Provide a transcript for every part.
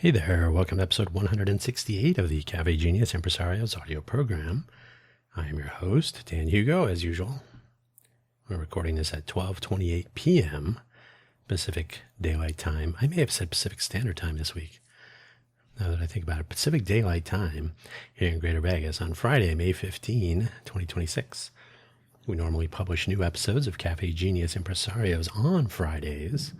Hey there, welcome to episode 168 of the Cafe Genius Impresarios audio program. I am your host, Dan Hugo, as usual. We're recording this at 12:28 p.m. Pacific Daylight Time. I may have said Pacific Standard Time this week. Now that I think about it, Pacific Daylight Time here in Greater Vegas on Friday, May 15, 2026. We normally publish new episodes of Cafe Genius Impresarios on Fridays,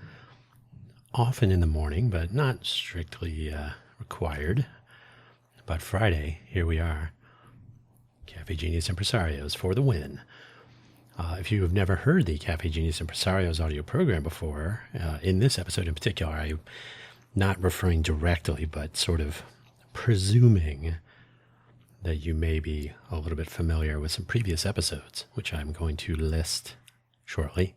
often in the morning, but not strictly required. But Friday, here we are. Cafe Genius Impresarios for the win. If you have never heard the Cafe Genius Impresarios audio program before, in this episode in particular, I'm not referring directly, but sort of presuming that you may be a little bit familiar with some previous episodes, which I'm going to list shortly.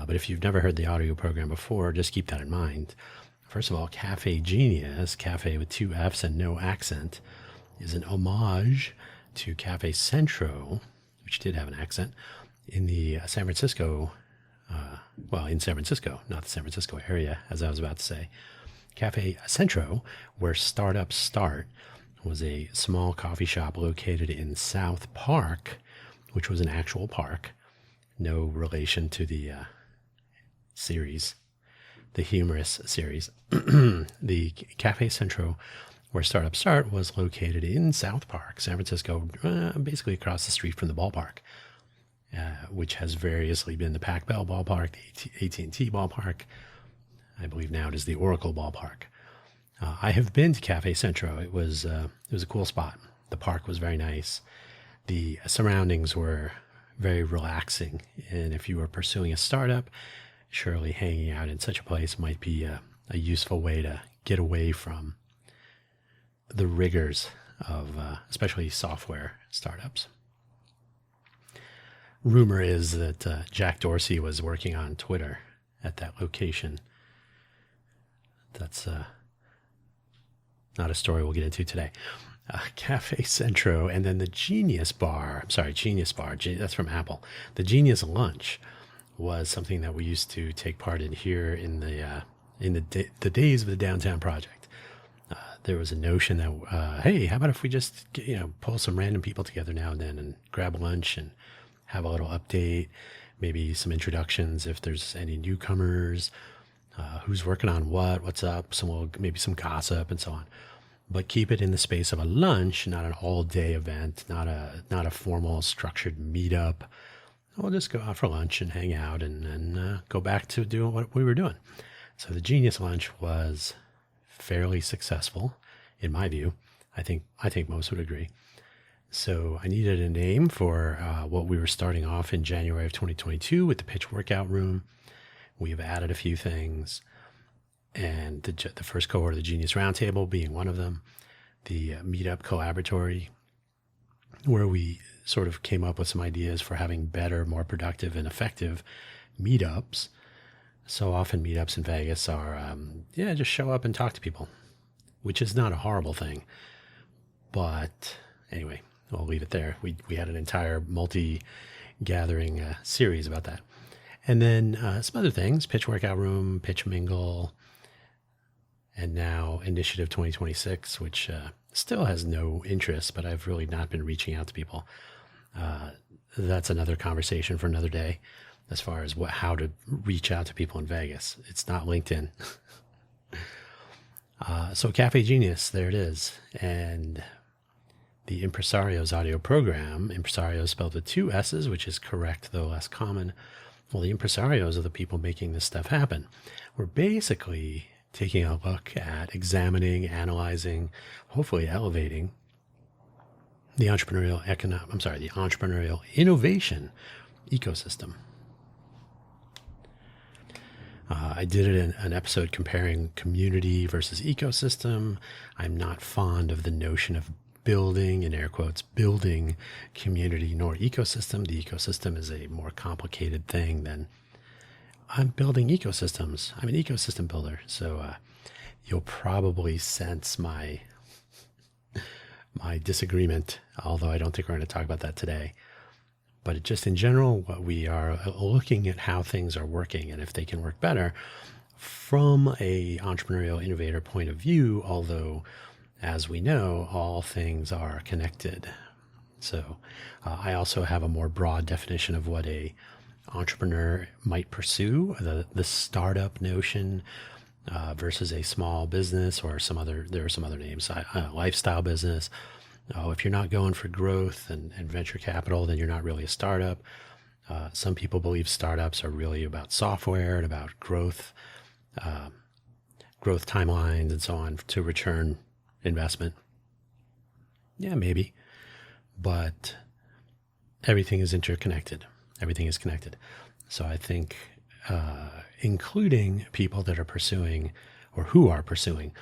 But if you've never heard the audio program before, just keep that in mind. First of all, Cafe Genius, cafe with two F's and no accent, is an homage to Cafe Centro, which did have an accent, in the San Francisco, in San Francisco, not the San Francisco area, as I was about to say. Cafe Centro, where startups start, was a small coffee shop located in South Park, which was an actual park. No relation to the series, the humorous series. The Cafe Centro, where startups start, was located in South Park, San Francisco, basically across the street from the ballpark, which has variously been the Pac-Bell ballpark, the AT&T ballpark. I believe now it is the Oracle ballpark. I have been to Cafe Centro. It was a cool spot. The park was very nice. The surroundings were very relaxing, and if you were pursuing a startup, surely hanging out in such a place might be a useful way to get away from the rigors of especially software startups. Rumor is that Jack Dorsey was working on Twitter at that location. That's not a story we'll get into today. Cafe Centro, and then the Genius Bar. Genius Bar. That's from Apple. The Genius Lunch was something that we used to take part in here in the days of the downtown project. There was a notion that, hey, how about if we just pull some random people together now and then and grab lunch and have a little update, maybe some introductions if there's any newcomers, who's working on what's up, maybe some gossip and so on. But keep it in the space of a lunch, not an all-day event, not a formal structured meetup. We'll just go out for lunch and hang out and go back to doing what we were doing. So the Genius Lunch was fairly successful, in my view. I think most would agree. So I needed a name for what we were starting off in January of 2022 with the pitch workout room. We've added a few things, and the first cohort of the Genius Roundtable being one of them, the Meetup Collaboratory, where we sort of came up with some ideas for having better, more productive, and effective meetups. So often meetups in Vegas are, just show up and talk to people, which is not a horrible thing. But anyway, I'll leave it there. We had an entire multi-gathering series about that. And then some other things, pitch workout room, pitch mingle, and now Initiative 2026, which still has no interest, but I've really not been reaching out to people. That's another conversation for another day as far as how to reach out to people in Vegas. It's not LinkedIn. So Cafe Genius, there it is. And the Impresarios audio program, Impresarios spelled with two S's, which is correct, though less common. Well, the Impresarios are the people making this stuff happen. We're basically taking a look at examining, analyzing, hopefully elevating the entrepreneurial innovation ecosystem. I did it in an episode comparing community versus ecosystem. I'm not fond of the notion of building, in air quotes, building community nor ecosystem. The ecosystem is a more complicated thing than I'm building ecosystems. I'm an ecosystem builder. So you'll probably sense my disagreement, although I don't think we're going to talk about that today. But just in general, what we are looking at how things are working and if they can work better, from a entrepreneurial innovator point of view, although as we know, all things are connected. So I also have a more broad definition of what a entrepreneur might pursue, the startup notion versus a small business or there are some other names, lifestyle business. If you're not going for growth and venture capital, then you're not really a startup. Some people believe startups are really about software and about growth timelines and so on to return investment. Yeah, maybe. But everything is interconnected. Everything is connected. So I think including people that are pursuing or who are pursuing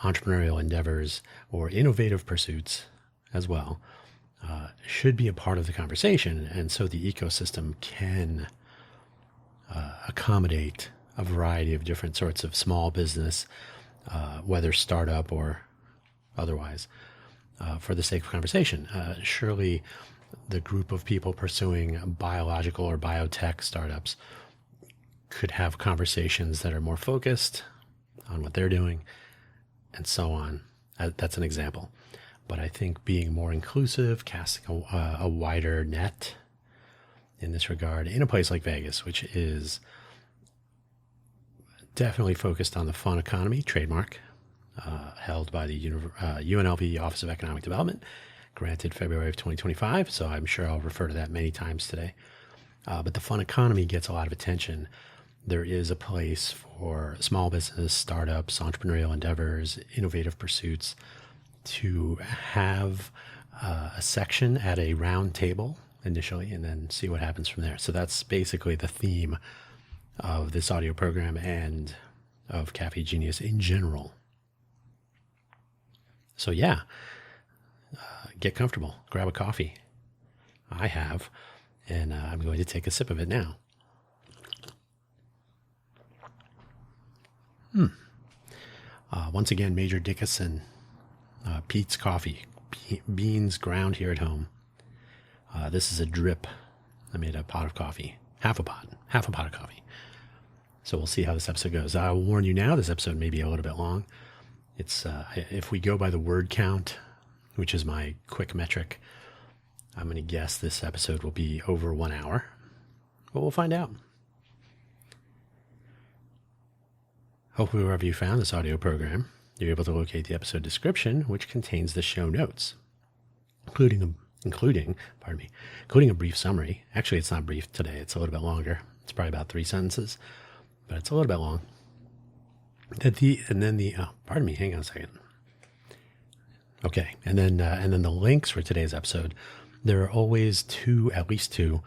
entrepreneurial endeavors or innovative pursuits as well should be a part of the conversation. And so the ecosystem can accommodate a variety of different sorts of small business, whether startup or otherwise, for the sake of conversation. Surely the group of people pursuing biological or biotech startups could have conversations that are more focused on what they're doing and so on. That's an example. But I think being more inclusive, casting a wider net in this regard in a place like Vegas, which is definitely focused on the fun economy trademark, held by the UNLV Office of Economic Development, granted February of 2025. So I'm sure I'll refer to that many times today. But the fun economy gets a lot of attention. There is a place for small business, startups, entrepreneurial endeavors, innovative pursuits to have a section at a round table initially and then see what happens from there. So that's basically the theme of this audio program and of Cafe Genius in general. So yeah, get comfortable, grab a coffee. I have, and I'm going to take a sip of it now. Once again, Major Dickinson, Pete's Coffee, beans ground here at home. This is a drip. I made a pot of coffee, half a pot of coffee. So we'll see how this episode goes. I'll warn you now, this episode may be a little bit long. It's if we go by the word count, which is my quick metric, I'm going to guess this episode will be over 1 hour, but we'll find out. Hopefully wherever you found this audio program, you're able to locate the episode description, which contains the show notes, including a brief summary. Actually, it's not brief today. It's a little bit longer. It's probably about 3 sentences, but it's a little bit long. Hang on a second. Okay, and then the links for today's episode. There are always at least two,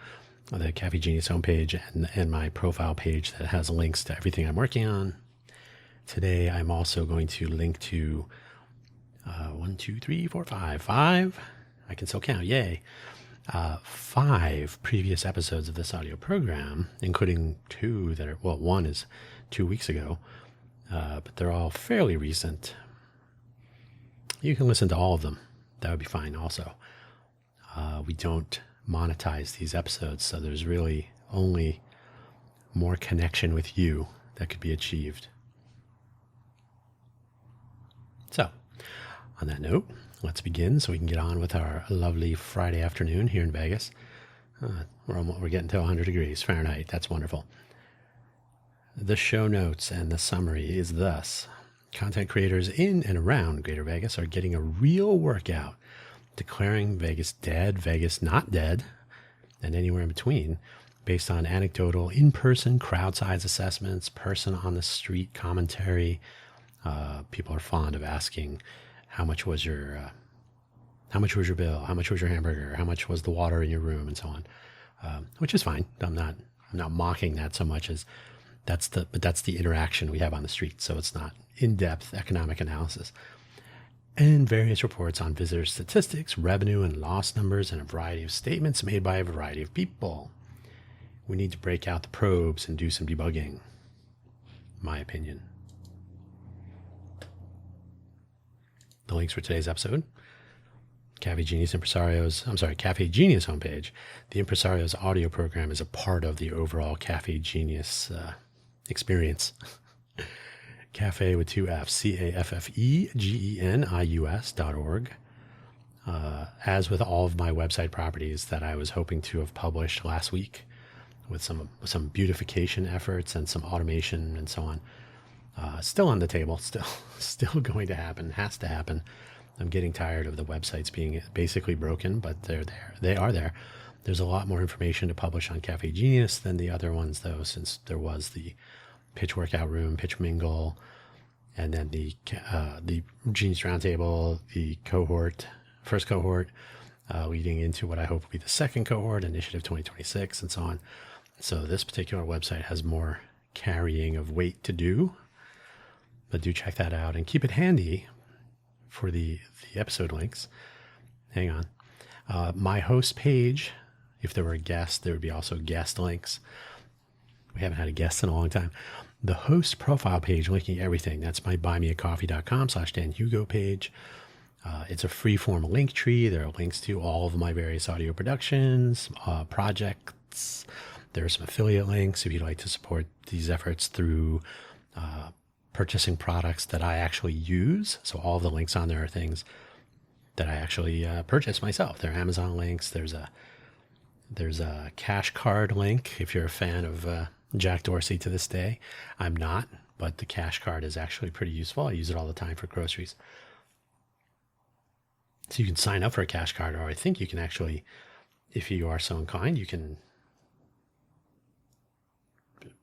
the Cafe Genius homepage and my profile page that has links to everything I'm working on. Today, I'm also going to link to 5. I can still count. Yay. 5 previous episodes of this audio program, including 2 one is 2 weeks ago, but they're all fairly recent. You can listen to all of them. That would be fine also. We don't monetize these episodes, so there's really only more connection with you that could be achieved. So, on that note, let's begin so we can get on with our lovely Friday afternoon here in Vegas. We're getting to 100 degrees Fahrenheit. That's wonderful. The show notes and the summary is thus. Content creators in and around Greater Vegas are getting a real workout, declaring Vegas dead, Vegas not dead, and anywhere in between, based on anecdotal in-person crowd size assessments, person on the street commentary. People are fond of asking, how much was your bill? How much was your hamburger? How much was the water in your room? And so on, which is fine. I'm not mocking that so much as that's the interaction we have on the street. So it's not in-depth economic analysis. And various reports on visitor statistics, revenue and loss numbers, and a variety of statements made by a variety of people. We need to break out the probes and do some debugging, my opinion. The links for today's episode. Cafe Genius homepage. The Impresario's audio program is a part of the overall Cafe Genius experience. Cafe with 2 F's, CAFFEGENIUS.org. As with all of my website properties that I was hoping to have published last week, with some beautification efforts and some automation and so on, still on the table, still going to happen, has to happen. I'm getting tired of the websites being basically broken, but they're there. They are there. There's a lot more information to publish on Cafe Genius than the other ones, though, since there was the pitch workout room, pitch mingle, and then the Genius Roundtable, the first cohort, leading into what I hope will be the second cohort, Initiative 2026, and so on. So this particular website has more carrying of weight to do, but do check that out and keep it handy for the episode links. Hang on. My host page, if there were a guest, there would be also guest links. We haven't had a guest in a long time. The host profile page linking everything, that's my buymeacoffee.com/DanHugo page. It's a free-form link tree. There are links to all of my various audio productions, projects. There are some affiliate links if you'd like to support these efforts through purchasing products that I actually use. So all of the links on there are things that I actually purchase myself. There are Amazon links. There's a Cash Card link if you're a fan of Jack Dorsey to this day. I'm not, but the Cash Card is actually pretty useful. I use it all the time for groceries. So you can sign up for a Cash Card, or I think you can actually, if you are so inclined, you can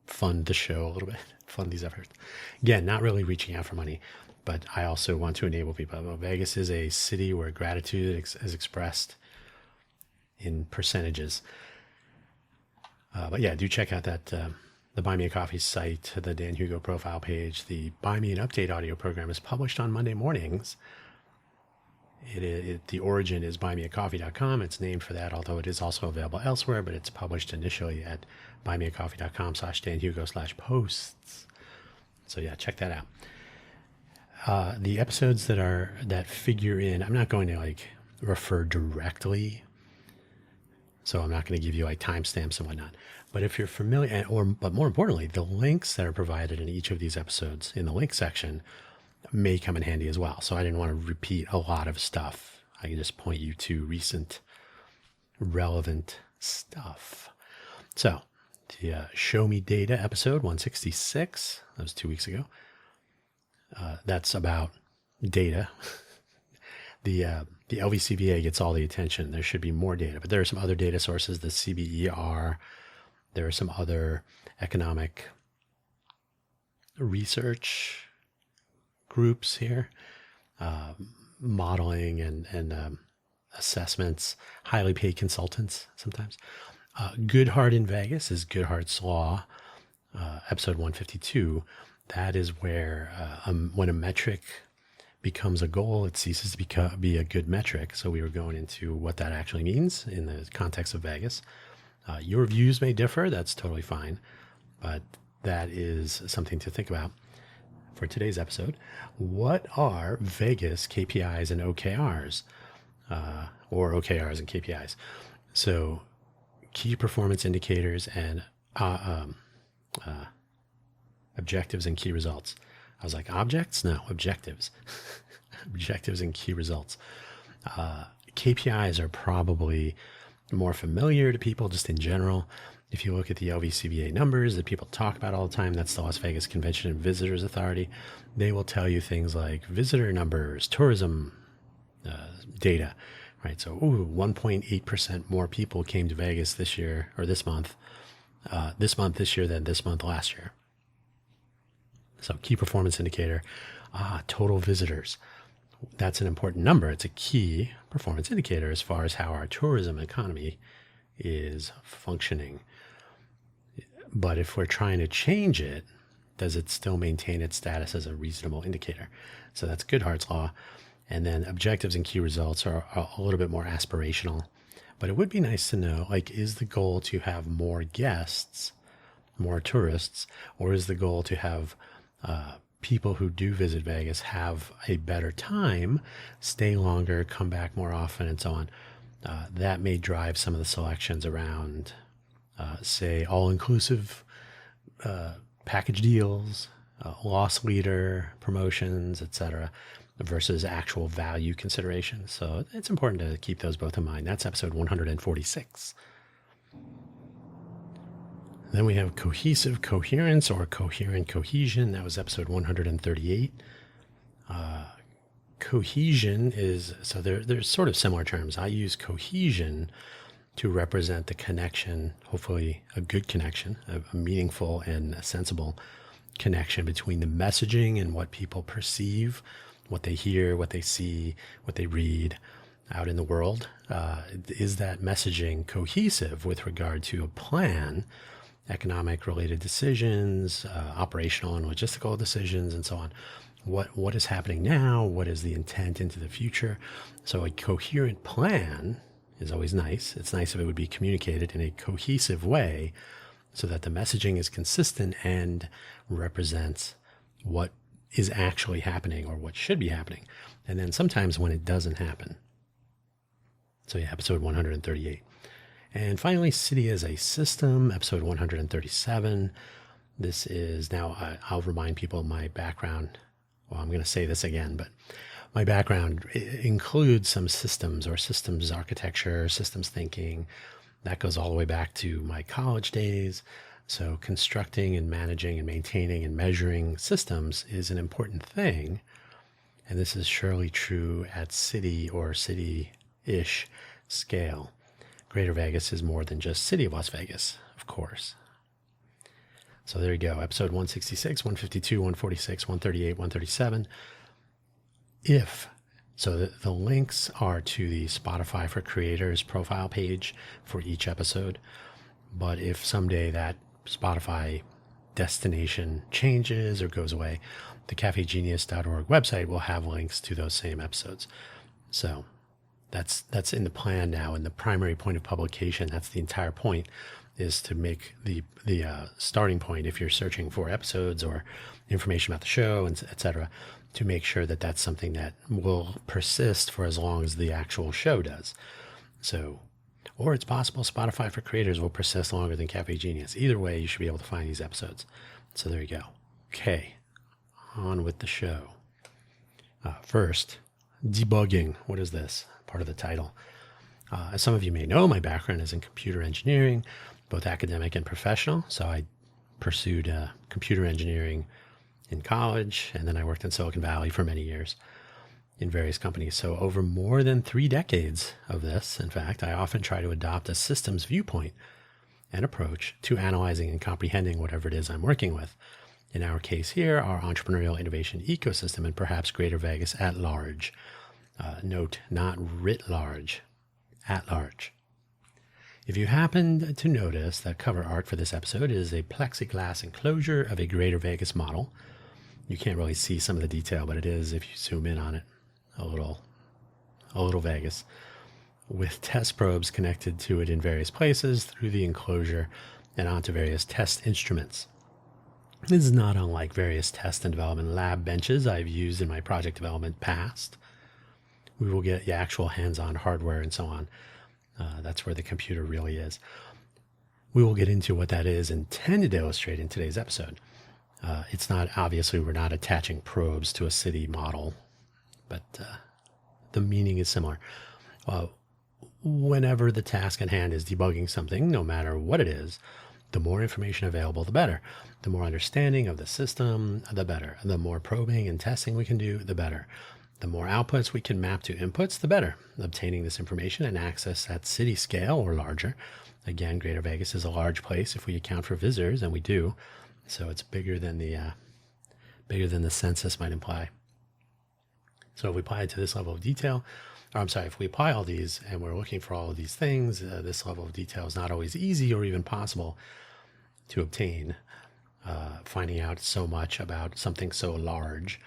fund the show a little bit, fund these efforts. Again, not really reaching out for money, but I also want to enable people. Well, Vegas is a city where gratitude is expressed in percentages. But yeah, do check out that the Buy Me a Coffee site, the Dan Hugo profile page. The Buy Me an Update audio program is published on Monday mornings. The origin is buymeacoffee.com. It's named for that, although it is also available elsewhere, but it's published initially at buymeacoffee.com/danhugo/posts. So yeah, check that out. The episodes that figure in, I'm not going to refer directly, so I'm not going to give you timestamps and whatnot. But if you're familiar, but more importantly, the links that are provided in each of these episodes in the link section may come in handy as well. So I didn't want to repeat a lot of stuff. I can just point you to recent relevant stuff. So the Show Me Data episode 166, that was 2 weeks ago. That's about data. The LVCVA gets all the attention. There should be more data, but there are some other data sources, the CBER. There are some other economic research groups here, modeling and assessments, highly paid consultants sometimes. Good Heart in Vegas is Good Heart's Law, episode 152. That is where when a metric becomes a goal, it ceases to be a good metric. So we were going into what that actually means in the context of Vegas. Your views may differ. That's totally fine. But that is something to think about for today's episode. What are Vegas KPIs and OKRs? Or OKRs and KPIs? So key performance indicators and objectives and key results. I was like, objects? No, objectives. Objectives and key results. KPIs are probably more familiar to people just in general. If you look at the LVCVA numbers that people talk about all the time, that's the Las Vegas Convention and Visitors Authority. They will tell you things like visitor numbers, tourism data, right? So 1.8% more people came to Vegas this year, or this month this year than this month last year. So key performance indicator, total visitors. That's an important number. It's a key performance indicator as far as how our tourism economy is functioning. But if we're trying to change it, does it still maintain its status as a reasonable indicator? So that's Good Heart's Law. And then objectives and key results are a little bit more aspirational. But it would be nice to know, is the goal to have more guests, more tourists, or is the goal to have people who do visit Vegas have a better time, stay longer, come back more often, and so on? That may drive some of the selections around, say, all-inclusive package deals, loss leader, promotions, etc., versus actual value considerations. So it's important to keep those both in mind. That's episode 146. Then we have cohesive coherence or coherent cohesion. That was episode 138. Cohesion is, so there's sort of similar terms. I use cohesion to represent the connection, hopefully a good connection, a meaningful and a sensible connection between the messaging and what people perceive, what they hear, what they see, what they read out in the world. Is that messaging cohesive with regard to a plan, economic related decisions, operational and logistical decisions, and so on? What is happening now? What is the intent into the future? So a coherent plan is always nice. It's nice if it would be communicated in a cohesive way so that the messaging is consistent and represents what is actually happening or what should be happening. And then sometimes when it doesn't happen. So yeah, episode 138. And finally, City as a System, episode 137. This is now, I'll remind people of my background. Well, I'm going to say this again, but my background includes some systems or systems architecture, systems thinking. That goes all the way back to my college days. So constructing and managing and maintaining and measuring systems is an important thing. And this is surely true at city or city-ish scale. Greater Vegas is more than just City of Las Vegas, of course. So there you go, episode 166, 152, 146, 138, 137. So the links are to the Spotify for Creators profile page for each episode. But if someday that Spotify destination changes or goes away, the cafegenius.org website will have links to those same episodes. So that's in the plan now, and the primary point of publication, that's the entire point, is to make the starting point, if you're searching for episodes or information about the show, and et cetera, to make sure that that's something that will persist for as long as the actual show does. So, or it's possible Spotify for Creators will persist longer than Cafe Genius. Either way, you should be able to find these episodes. So there you go. Okay, on with the show. First, debugging. What is this? Part of the title. As some of you may know, my background is in computer engineering, both academic and professional. So I pursued computer engineering in college, and then I worked in Silicon Valley for many years in various companies. So over more than 3 decades of this, in fact, I often try to adopt a systems viewpoint and approach to analyzing and comprehending whatever it is I'm working with. In our case here, our entrepreneurial innovation ecosystem and perhaps Greater Vegas at large. Note, not writ large, at large. If you happened to notice, that cover art for this episode is a plexiglass enclosure of a Greater Vegas model. You can't really see some of the detail, but it is, if you zoom in on it, a little Vegas, with test probes connected to it in various places through the enclosure and onto various test instruments. This is not unlike various test and development lab benches I've used in my project development past. We will get actual hands-on hardware and so on. That's where the computer really is. We will get into what that is intended to illustrate in today's episode. It's not, obviously, we're not attaching probes to a city model, but the meaning is similar. Whenever the task at hand is debugging something, no matter what it is, the more information available, the better. The more understanding of the system, the better. The more probing and testing we can do, the better. The more outputs we can map to inputs, the better. Obtaining this information and access at city scale or larger. Again, Greater Vegas is a large place if we account for visitors, and we do. So it's bigger than the census might imply. So if we apply it to this level of detail, if we apply all these and we're looking for all of these things, this level of detail is not always easy or even possible to obtain, finding out so much about something so large.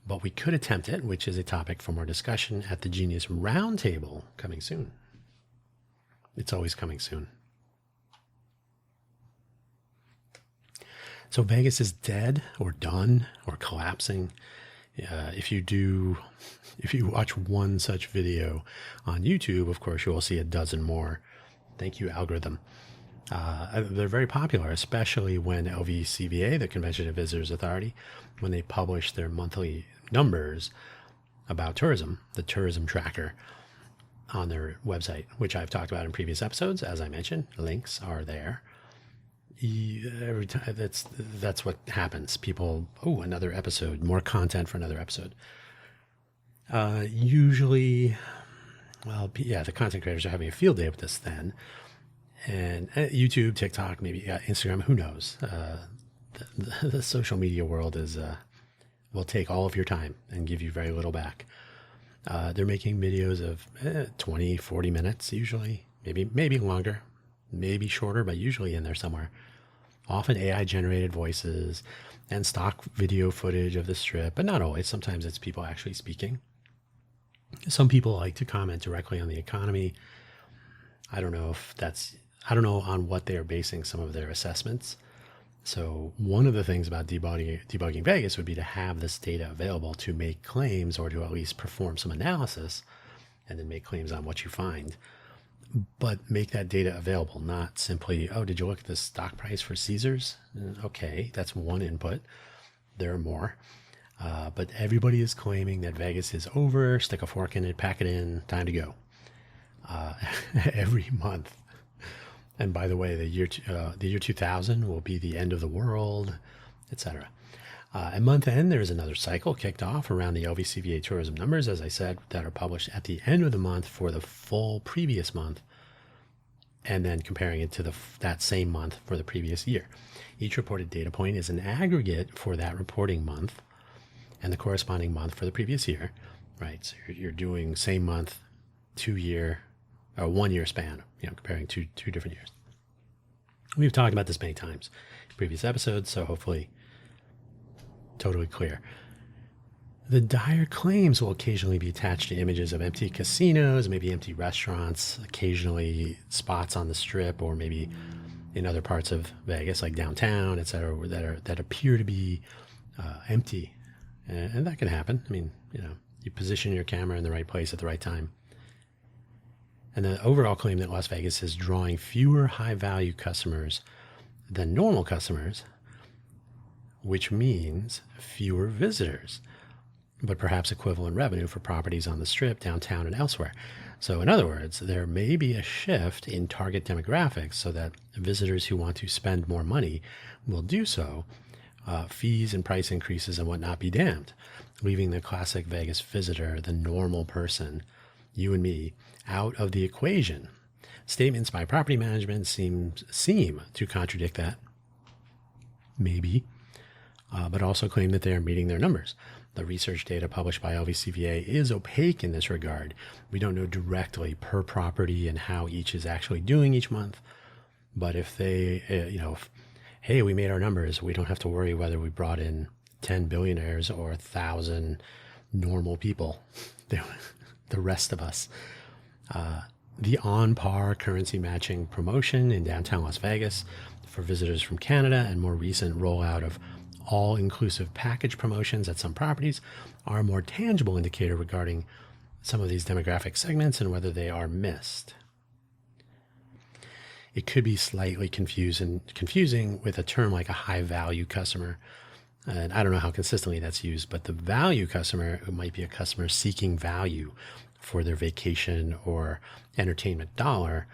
But we could attempt it, which is a topic for more discussion at the Genius Roundtable coming soon. It's always coming soon. So Vegas is dead or done or collapsing. If you watch one such video on YouTube, of course, you will see a dozen more. Thank you, algorithm. They're very popular, especially when LVCVA, the Convention and Visitors Authority, when they publish their monthly numbers about tourism, the tourism tracker on their website, which I've talked about in previous episodes. As I mentioned, links are there. Every time that's what happens. People, another episode, more content for another episode. Usually, the content creators are having a field day with this then. And YouTube, TikTok, maybe Instagram, who knows? The social media world will take all of your time and give you very little back. They're making videos of 20, 40 minutes usually, maybe longer, maybe shorter, but usually in there somewhere. Often AI generated voices and stock video footage of the strip, but not always. Sometimes it's people actually speaking. Some people like to comment directly on the economy. I don't know on what they are basing some of their assessments. So one of the things about debugging Vegas would be to have this data available to make claims, or to at least perform some analysis and then make claims on what you find. But make that data available, not simply, did you look at the stock price for Caesars? Okay, that's one input. There are more. But everybody is claiming that Vegas is over, stick a fork in it, pack it in, time to go. Every month. And by the way, the year 2000 will be the end of the world, etc. At month end, there is another cycle kicked off around the LVCVA tourism numbers, as I said, that are published at the end of the month for the full previous month, and then comparing it to that same month for the previous year. Each reported data point is an aggregate for that reporting month and the corresponding month for the previous year, right? So you're doing same month, 2 year, or 1 year span, comparing two different years. We've talked about this many times in previous episodes, so hopefully totally clear. The dire claims will occasionally be attached to images of empty casinos, maybe empty restaurants, occasionally spots on the strip, or maybe in other parts of Vegas, like downtown, etc., that appear to be empty, and that can happen. I mean, you position your camera in the right place at the right time. And the overall claim that Las Vegas is drawing fewer high-value customers than normal customers, which means fewer visitors, but perhaps equivalent revenue for properties on the Strip, downtown, and elsewhere. So in other words, there may be a shift in target demographics so that visitors who want to spend more money will do so. Fees and price increases and whatnot be damned, leaving the classic Vegas visitor, the normal person, you and me, out of the equation. Statements by property management seem to contradict that, maybe, but also claim that they are meeting their numbers. The research data published by LVCVA is opaque in this regard. We don't know directly per property and how each is actually doing each month. But if they, hey, we made our numbers, we don't have to worry whether we brought in 10 billionaires or 1,000 normal people, the rest of us. The on-par currency matching promotion in downtown Las Vegas for visitors from Canada and more recent rollout of all-inclusive package promotions at some properties are a more tangible indicator regarding some of these demographic segments and whether they are missed. It could be slightly confusing with a term like a high-value customer. And I don't know how consistently that's used, but the value customer might be a customer seeking value for their vacation or entertainment dollar.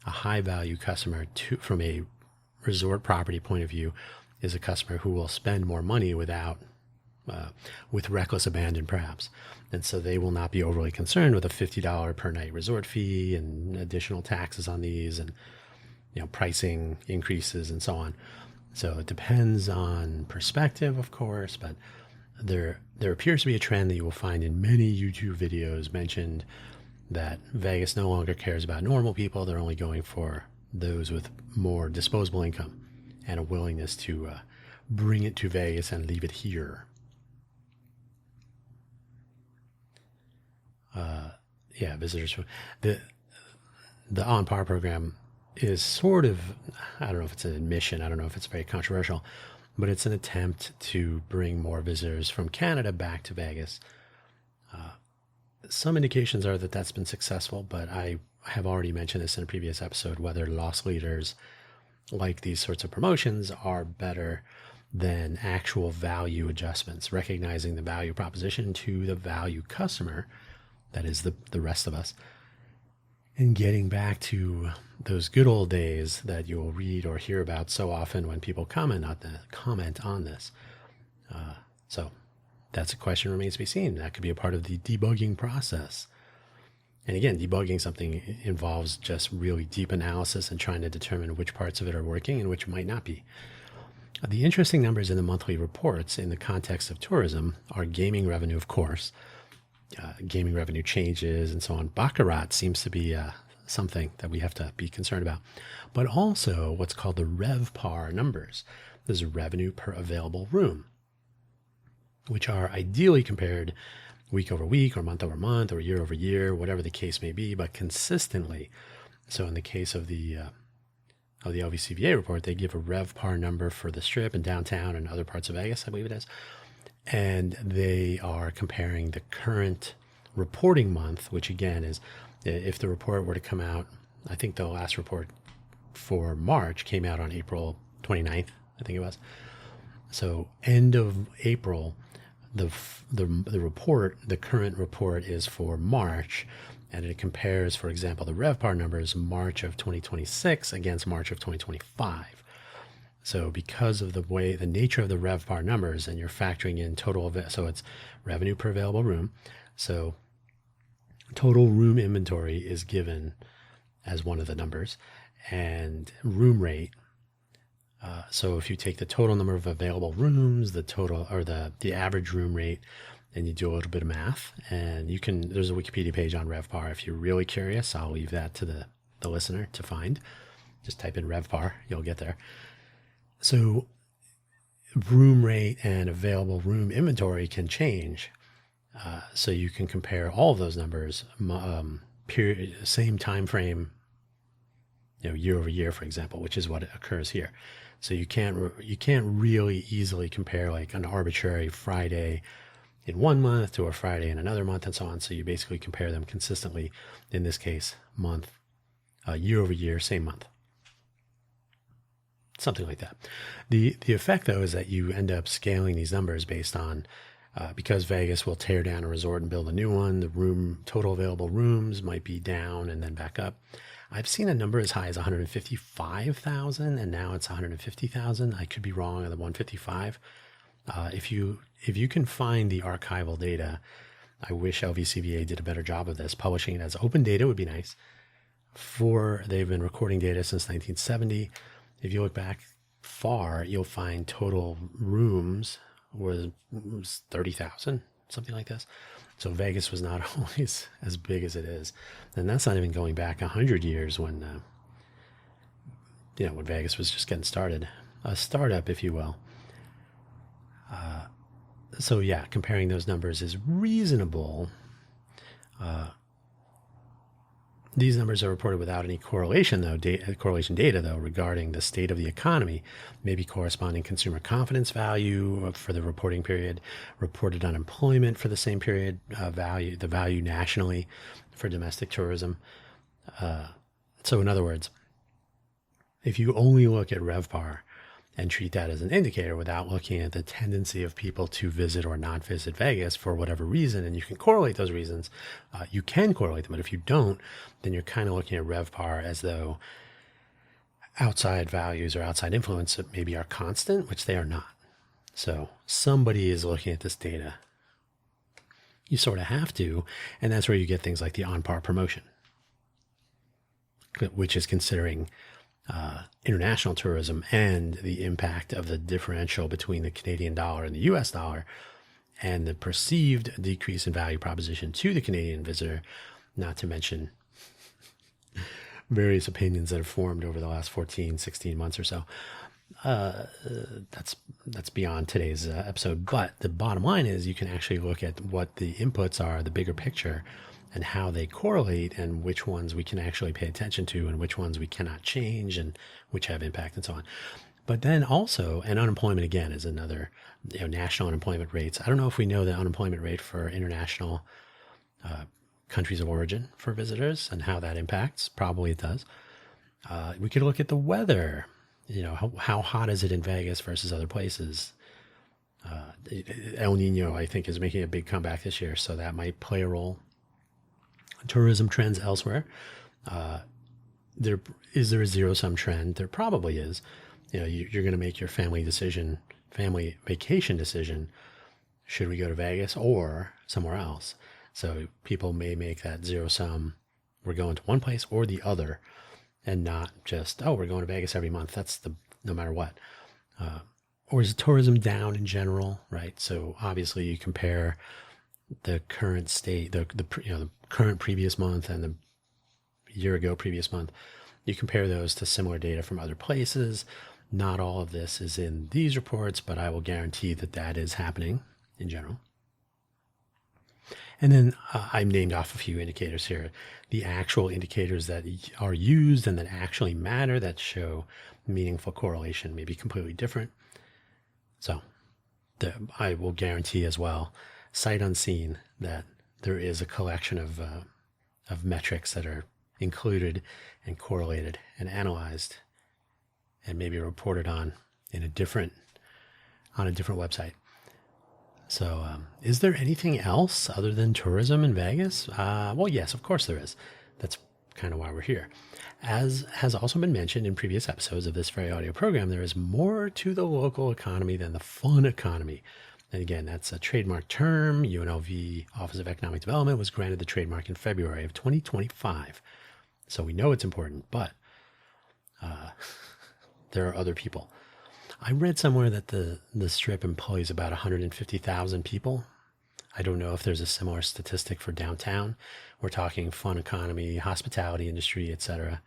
A high-value customer, from a resort property point of view, is a customer who will spend more money with reckless abandon, perhaps. And so they will not be overly concerned with a $50 per night resort fee and additional taxes on these and pricing increases and so on. So it depends on perspective, of course, but there appears to be a trend that you will find in many YouTube videos mentioned that Vegas no longer cares about normal people. They're only going for those with more disposable income and a willingness to bring it to Vegas and leave it here. Visitors. The On Par program is sort of, I don't know if it's an admission, I don't know if it's very controversial, but it's an attempt to bring more visitors from Canada back to Vegas. Some indications are that that's been successful, but I have already mentioned this in a previous episode, whether loss leaders like these sorts of promotions are better than actual value adjustments, recognizing the value proposition to the value customer, that is the rest of us, and getting back to those good old days that you'll read or hear about so often when people comment on this. So that's a question remains to be seen. That could be a part of the debugging process. And again, debugging something involves just really deep analysis and trying to determine which parts of it are working and which might not be. The interesting numbers in the monthly reports in the context of tourism are gaming revenue, of course, gaming revenue changes and so on. Baccarat seems to be something that we have to be concerned about, but also what's called the RevPAR numbers. There's a revenue per available room, which are ideally compared week over week or month over month or year over year, whatever the case may be, but consistently. So in the case of the LVCVA report, they give a RevPAR number for the Strip and downtown and other parts of Vegas, I believe it is. And they are comparing the current reporting month, which again is, if the report were to come out, I think the last report for March came out on April 29th, I think it was. So end of April, the report, the current report is for March, and it compares, for example, the RevPAR numbers March of 2026 against March of 2025. So because of the nature of the RevPAR numbers, and you're factoring in so it's revenue per available room. So total room inventory is given as one of the numbers, and room rate. So if you take the total number of available rooms, the total or the average room rate, and you do a little bit of math, and there's a Wikipedia page on RevPAR. If you're really curious, I'll leave that to the listener to find. Just type in RevPAR, you'll get there. So room rate and available room inventory can change. So you can compare all of those numbers, same time frame, year over year, for example, which is what occurs here. So you can't really easily compare like an arbitrary Friday in one month to a Friday in another month and so on. So you basically compare them consistently, in this case, year over year, same month. Something like that. The effect, though, is that you end up scaling these numbers based on, because Vegas will tear down a resort and build a new one, the total available rooms might be down and then back up. I've seen a number as high as 155,000, and now it's 150,000. I could be wrong on the 155. If you can find the archival data, I wish LVCVA did a better job of this. Publishing it as open data would be nice. They've been recording data since 1970. If you look back far, you'll find total rooms was 30,000, something like this. So Vegas was not always as big as it is. And that's not even going back 100 years when Vegas was just getting started. A startup, if you will. So yeah, comparing those numbers is reasonable. These numbers are reported without any correlation data, though, regarding the state of the economy, maybe corresponding consumer confidence value for the reporting period, reported unemployment for the same period, the value nationally for domestic tourism. So in other words, if you only look at RevPAR and treat that as an indicator without looking at the tendency of people to visit or not visit Vegas for whatever reason, and you can correlate those reasons, you can correlate them. But if you don't, then you're kind of looking at RevPAR as though outside values or outside influence maybe are constant, which they are not. So somebody is looking at this data. You sort of have to, and that's where you get things like the on-par promotion, which is considering international tourism and the impact of the differential between the Canadian dollar and the US dollar, and the perceived decrease in value proposition to the Canadian visitor, not to mention various opinions that have formed over the last 14, 16 months or so. That's beyond today's episode. But the bottom line is you can actually look at what the inputs are, the bigger picture, and how they correlate, and which ones we can actually pay attention to and which ones we cannot change and which have impact and so on. But then also, and unemployment again is another, national unemployment rates. I don't know if we know the unemployment rate for international countries of origin for visitors and how that impacts. Probably it does. We could look at the weather. how hot is it in Vegas versus other places? El Nino, I think, is making a big comeback this year, so that might play a role. Tourism trends elsewhere. Is there a zero-sum trend? There probably is. You're going to make your family vacation decision. Should we go to Vegas or somewhere else? So people may make that zero-sum. We're going to one place or the other, and not just, we're going to Vegas every month. That's no matter what. Or is tourism down in general, right? So obviously you compare the current state, the current previous month and the year ago previous month. You compare those to similar data from other places. Not all of this is in these reports, but I will guarantee that is happening in general. And then I named off a few indicators here. The actual indicators that are used and that actually matter, that show meaningful correlation, may be completely different. So I will guarantee as well, sight unseen, that there is a collection of metrics that are included and correlated and analyzed and maybe reported on a different website. So is there anything else other than tourism in Vegas? Well, yes, of course there is. That's kind of why we're here. As has also been mentioned in previous episodes of this very audio program, there is more to the local economy than the fun economy. And again, that's a trademark term. UNLV Office of Economic Development was granted the trademark in February of 2025. So we know it's important, but there are other people. I read somewhere that the Strip employs about 150,000 people. I don't know if there's a similar statistic for downtown. We're talking fun economy, hospitality industry, etc.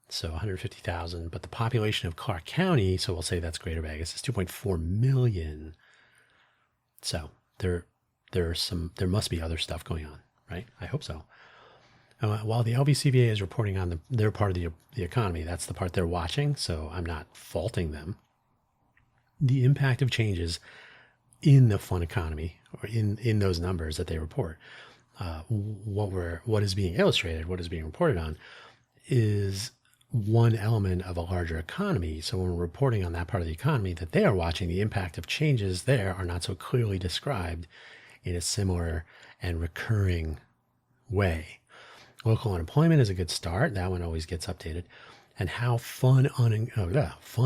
So 150,000, but the population of Clark County, so we'll say that's Greater Vegas, is 2.4 million. So there must be other stuff going on, right? I hope so. While the LVCVA is reporting on their part of the economy, that's the part they're watching, so I'm not faulting them. The impact of changes in the fun economy, or in those numbers that they report, what is being illustrated, what is being reported on, is one element of a larger economy. So when we're reporting on that part of the economy that they are watching, the impact of changes there are not so clearly described in a similar and recurring way. Local unemployment is a good start. That one always gets updated. And how fun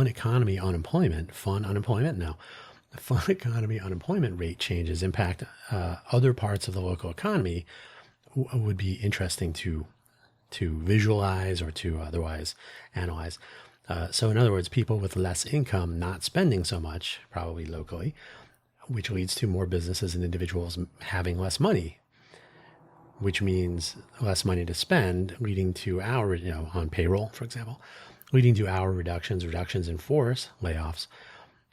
economy unemployment rate changes impact other parts of the local economy would be interesting to visualize or to otherwise analyze. So in other words, people with less income not spending so much, probably locally, which leads to more businesses and individuals having less money, which means less money to spend, leading to on payroll, for example, leading to hour reductions in force, layoffs,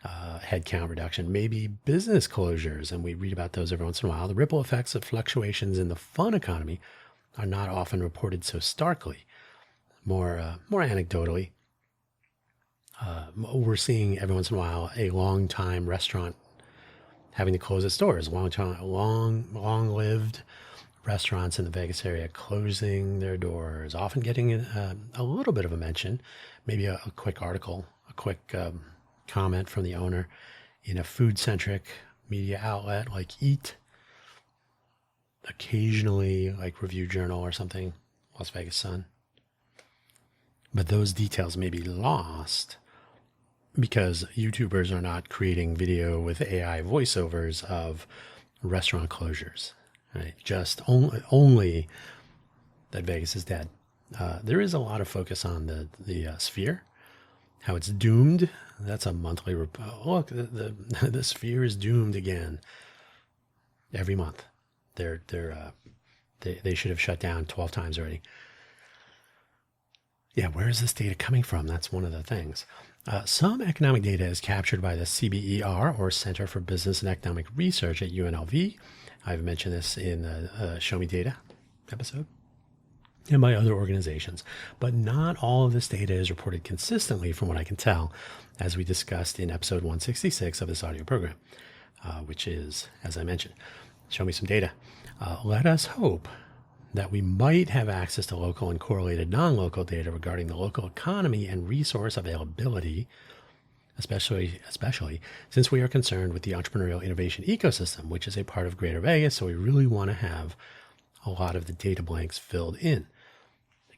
headcount reduction, maybe business closures. And we read about those every once in a while. The ripple effects of fluctuations in the fun economy are not often reported so starkly. More anecdotally, we're seeing every once in a while a long-time restaurant having to close its doors. Long-lived restaurants in the Vegas area closing their doors, often getting a little bit of a mention, maybe a quick article, a quick comment from the owner in a food-centric media outlet like Eat, occasionally like Review Journal or something, Las Vegas Sun. But those details may be lost because YouTubers are not creating video with AI voiceovers of restaurant closures. Right? Just only that Vegas is dead. There is a lot of focus on the Sphere, how it's doomed. That's a monthly report. Look, the Sphere is doomed again. Every month, they should have shut down 12 times already. Yeah, where is this data coming from? That's one of the things. Some economic data is captured by the CBER, or Center for Business and Economic Research at UNLV. I've mentioned this in the Show Me Data episode, and by other organizations. But not all of this data is reported consistently from what I can tell, as we discussed in episode 166 of this audio program, which is, as I mentioned, Show Me Some Data. Let us hope that we might have access to local and correlated non-local data regarding the local economy and resource availability, especially since we are concerned with the entrepreneurial innovation ecosystem, which is a part of Greater Vegas. So we really want to have a lot of the data blanks filled in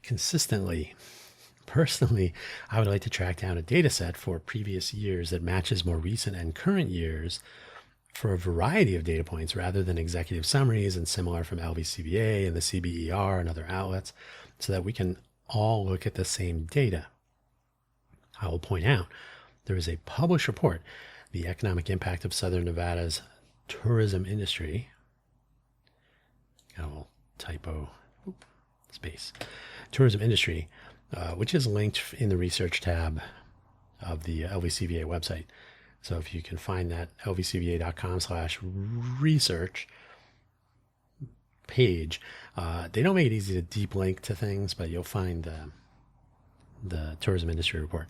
consistently. Personally, I would like to track down a data set for previous years that matches more recent and current years for a variety of data points rather than executive summaries and similar from LVCVA and the CBER and other outlets, so that we can all look at the same data. I will point out there is a published report, The Economic Impact of Southern Nevada's Tourism Industry. Got a little typo, space. Tourism Industry, which is linked in the research tab of the LVCVA website. So if you can find that lvcva.com/research page, they don't make it easy to deep link to things, but you'll find the tourism industry report.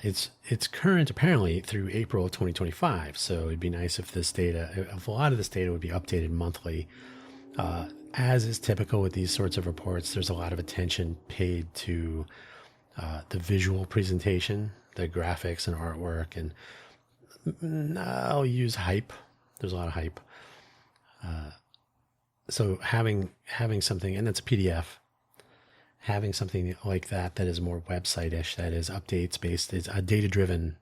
It's current apparently through April of 2025. So it'd be nice if if a lot of this data would be updated monthly. As is typical with these sorts of reports, there's a lot of attention paid to the visual presentation, the graphics and artwork, and I'll use hype. There's a lot of hype. So having something, and it's a PDF, having something like that is more website-ish, that is updates based, is a data-driven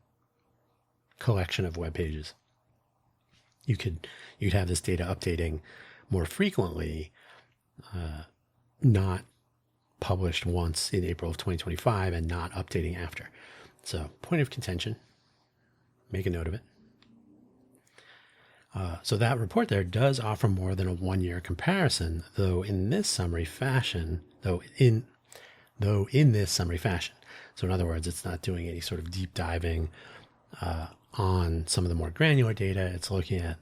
collection of web pages. You'd have this data updating more frequently, not published once in April of 2025 and not updating after. So, point of contention, make a note of it. So that report there does offer more than a 1-year comparison, though in this summary fashion. So in other words, it's not doing any sort of deep diving on some of the more granular data. It's looking at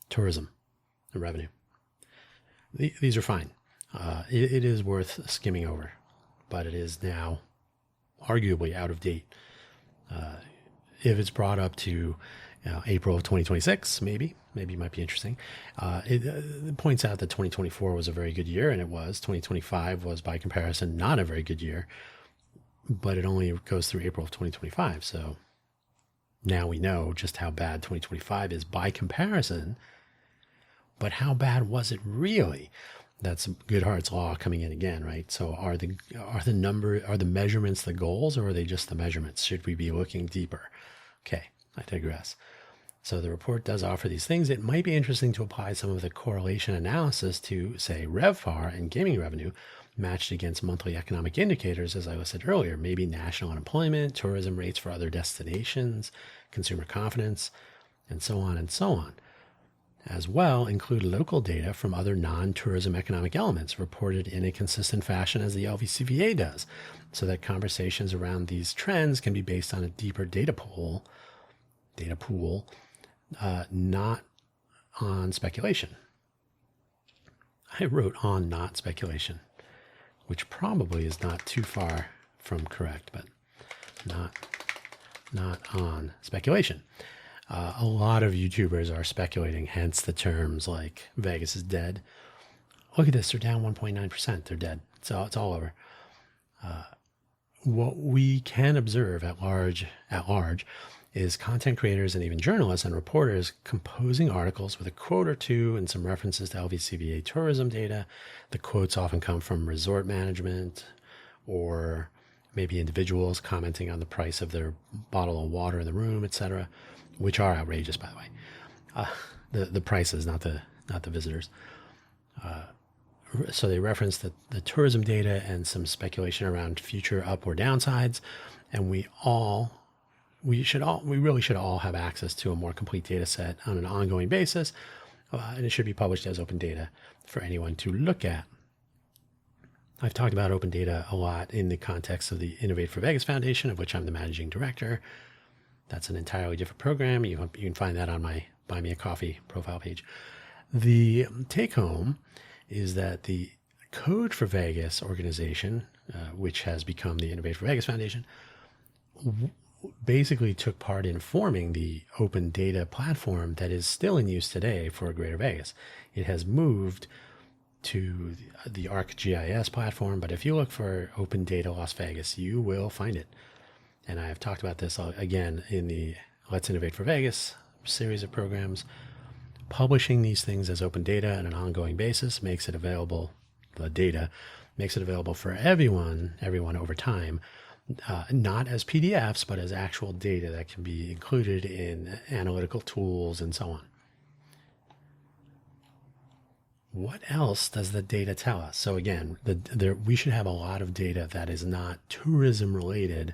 tourism and revenue. These are fine. It is worth skimming over, but it is now arguably out of date. If it's brought up to April of 2026, maybe it might be interesting. It points out that 2024 was a very good year, and it was. 2025 was, by comparison, not a very good year, but it only goes through April of 2025. So now we know just how bad 2025 is by comparison, but how bad was it really? That's Goodhart's law coming in again, right? So are the measurements the goals, or are they just the measurements? Should we be looking deeper? Okay, I digress. So the report does offer these things. It might be interesting to apply some of the correlation analysis to, say, RevPAR and gaming revenue matched against monthly economic indicators, as I listed earlier, maybe national unemployment, tourism rates for other destinations, consumer confidence, and so on and so on. As well, include local data from other non-tourism economic elements reported in a consistent fashion as the LVCVA does, so that conversations around these trends can be based on a deeper data pool, not on speculation. I wrote on not speculation, which probably is not too far from correct, but not on speculation. A lot of YouTubers are speculating, hence the terms like Vegas is dead. Look at this, they're down 1.9%. They're dead. So it's all over. What we can observe at large is content creators and even journalists and reporters composing articles with a quote or two and some references to LVCVA tourism data. The quotes often come from resort management or maybe individuals commenting on the price of their bottle of water in the room, etc., which are outrageous, by the way. The prices, not the visitors. So they reference the tourism data and some speculation around future up or downsides, and we really should all have access to a more complete data set on an ongoing basis, and it should be published as open data for anyone to look at. I've talked about open data a lot in the context of the Innovate for Vegas Foundation, of which I'm the managing director. That's an entirely different program. You can find that on my Buy Me a Coffee profile page. The take home is that the Code for Vegas organization, which has become the Innovate for Vegas Foundation, basically took part in forming the open data platform that is still in use today for Greater Vegas. It has moved to the ArcGIS platform, but if you look for Open Data Las Vegas, you will find it. And I have talked about this again in the Let's Innovate for Vegas series of programs. Publishing these things as open data on an ongoing basis makes it available, the data makes it available for everyone over time, not as PDFs, but as actual data that can be included in analytical tools and so on. What else does the data tell us? So again, we should have a lot of data that is not tourism related,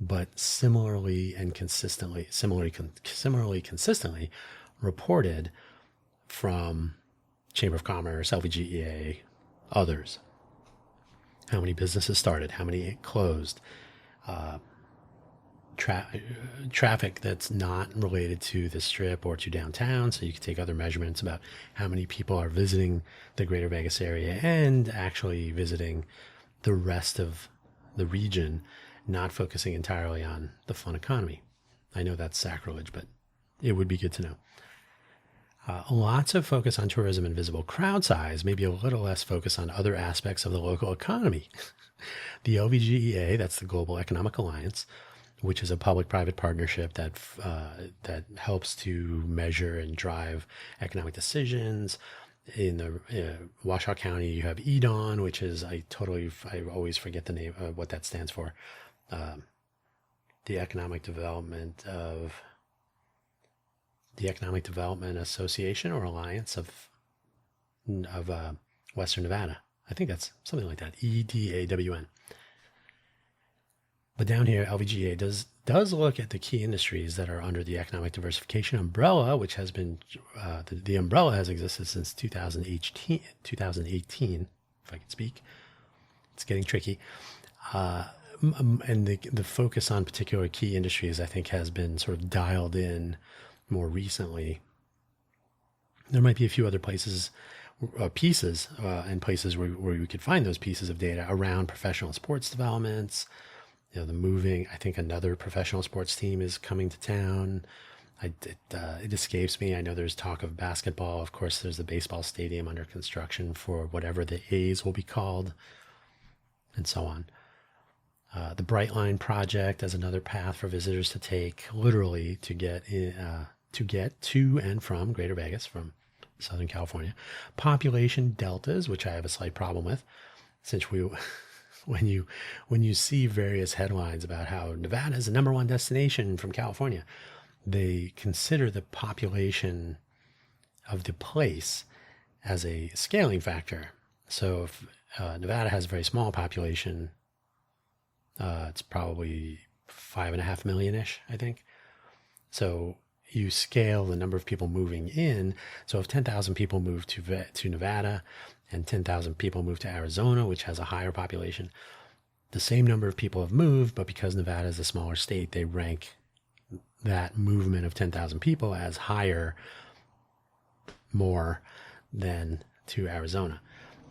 but similarly consistently reported from Chamber of Commerce, LVGEA, others. How many businesses started? How many closed? Traffic that's not related to the Strip or to downtown, so you can take other measurements about how many people are visiting the greater Vegas area and actually visiting the rest of the region, not focusing entirely on the fun economy. I know that's sacrilege, but it would be good to know. Lots of focus on tourism and visible crowd size, maybe a little less focus on other aspects of the local economy. The LVGEA, that's the Global Economic Alliance, which is a public-private partnership that helps to measure and drive economic decisions. In the Washoe County, you have EDON, which is I always forget the name of what that stands for. The Economic Development Association or Alliance of Western Nevada. I think that's something like that. EDAWN. But down here, LVGA does look at the key industries that are under the economic diversification umbrella, which has been, the umbrella has existed since 2018, if I can speak. It's getting tricky. And the focus on particular key industries, I think, has been sort of dialed in more recently. There might be a few other places, pieces where we could find those pieces of data around professional sports developments. The moving, I think another professional sports team is coming to town. It escapes me. I know there's talk of basketball. Of course, there's the baseball stadium under construction for whatever the A's will be called, and so on. The Brightline project as another path for visitors to take, literally to get to and from Greater Vegas from Southern California. Population deltas, which I have a slight problem with, since when you see various headlines about how Nevada is the number one destination from California, they consider the population of the place as a scaling factor. So if Nevada has a very small population, it's probably 5.5 million-ish, I think. So you scale the number of people moving in. So if 10,000 people move to Nevada and 10,000 people move to Arizona, which has a higher population, the same number of people have moved, but because Nevada is a smaller state, they rank that movement of 10,000 people as higher, more than to Arizona.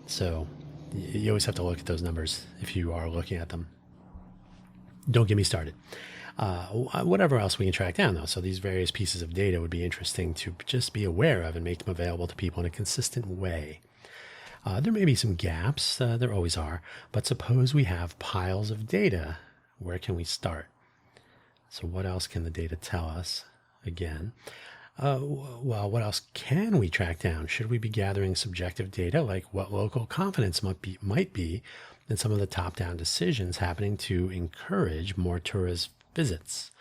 So you always have to look at those numbers if you are looking at them. Don't get me started. Whatever else we can track down, though. So these various pieces of data would be interesting to just be aware of and make them available to people in a consistent way. There may be some gaps, there always are, but suppose we have piles of data. Where can we start? So what else can the data tell us? Again, well, what else can we track down? Should we be gathering subjective data like what local confidence might be in some of the top-down decisions happening to encourage more tourist visits,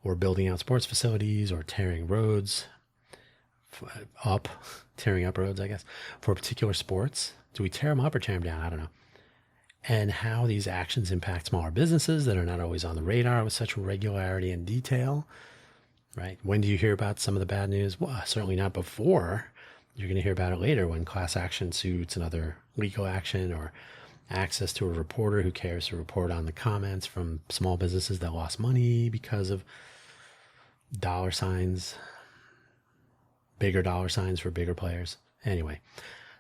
or building out sports facilities, or tearing up roads, I guess, for particular sports? Do we tear them up or tear them down? I don't know. And how these actions impact smaller businesses that are not always on the radar with such regularity and detail, right? When do you hear about some of the bad news? Well, certainly not before. You're going to hear about it later when class action suits and other legal action, or access to a reporter who cares to report on the comments from small businesses that lost money because of dollar signs, bigger dollar signs for bigger players. Anyway,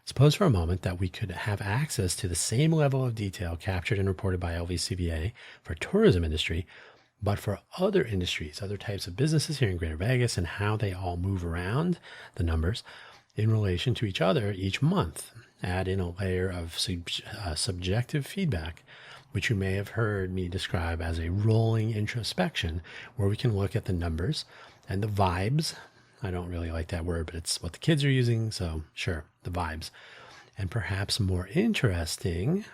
suppose for a moment that we could have access to the same level of detail captured and reported by LVCVA for tourism industry, but for other industries, other types of businesses here in Greater Vegas, and how they all move around the numbers in relation to each other each month. add in a layer of subjective feedback, which you may have heard me describe as a rolling introspection, where we can look at the numbers and the vibes. I don't really like that word, but it's what the kids are using, so sure, the vibes. And perhaps more interesting,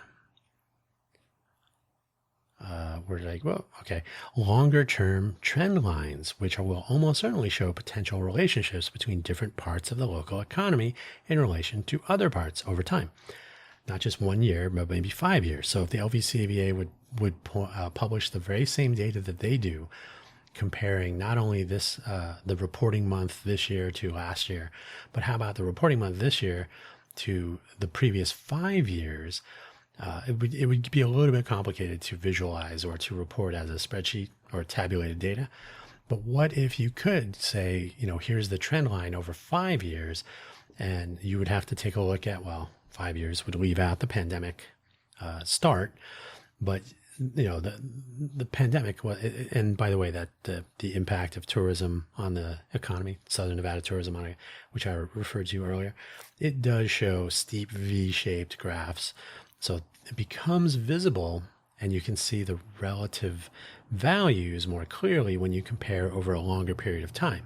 longer term trend lines, which will almost certainly show potential relationships between different parts of the local economy in relation to other parts over time. Not just 1 year, but maybe 5 years. So if the LVCVA would publish the very same data that they do, comparing not only the reporting month this year to last year, but how about the reporting month this year to the previous 5 years, it would be a little bit complicated to visualize or to report as a spreadsheet or tabulated data. But what if you could say, here's the trend line over 5 years, and you would have to take a look at, 5 years would leave out the pandemic start, but the pandemic, and by the way, that the impact of tourism on the economy, Southern Nevada tourism, which I referred to earlier, it does show steep V-shaped graphs. So it becomes visible, and you can see the relative values more clearly when you compare over a longer period of time.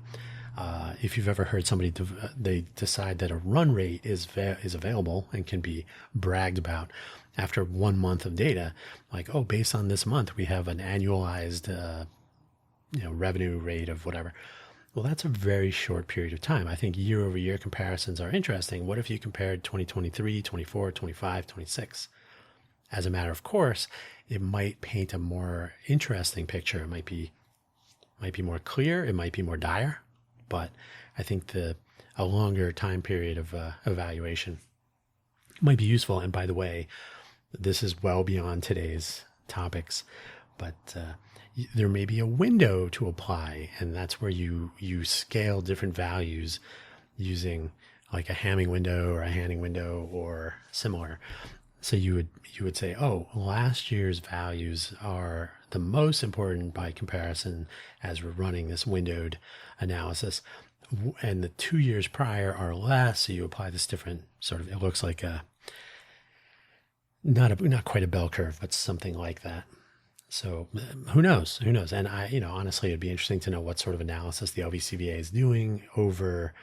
If you've ever heard somebody, they decide that a run rate is available and can be bragged about after 1 month of data, like, based on this month, we have an annualized, revenue rate of whatever. Well, that's a very short period of time. I think year over year comparisons are interesting. What if you compared 2023, 24, 25, 26? As a matter of course, it might paint a more interesting picture. It might be more clear. It might be more dire, but I think a longer time period of evaluation might be useful. And by the way, this is well beyond today's topics, but there may be a window to apply, and that's where you scale different values using like a Hamming window or a Hanning window or similar. So you would say, last year's values are the most important by comparison as we're running this windowed analysis, and the 2 years prior are less. So you apply this different sort of, it looks like not quite a bell curve, but something like that. So who knows? And honestly, it'd be interesting to know what sort of analysis the LVCVA is doing over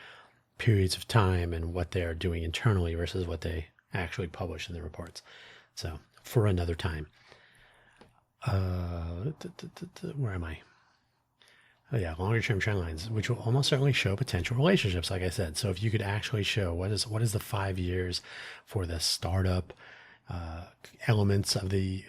periods of time and what they're doing internally versus what they actually publish in the reports. So for another time. Where am I? Longer term trend lines, which will almost certainly show potential relationships, like I said. So if you could actually show what is the 5 years for the startup elements of the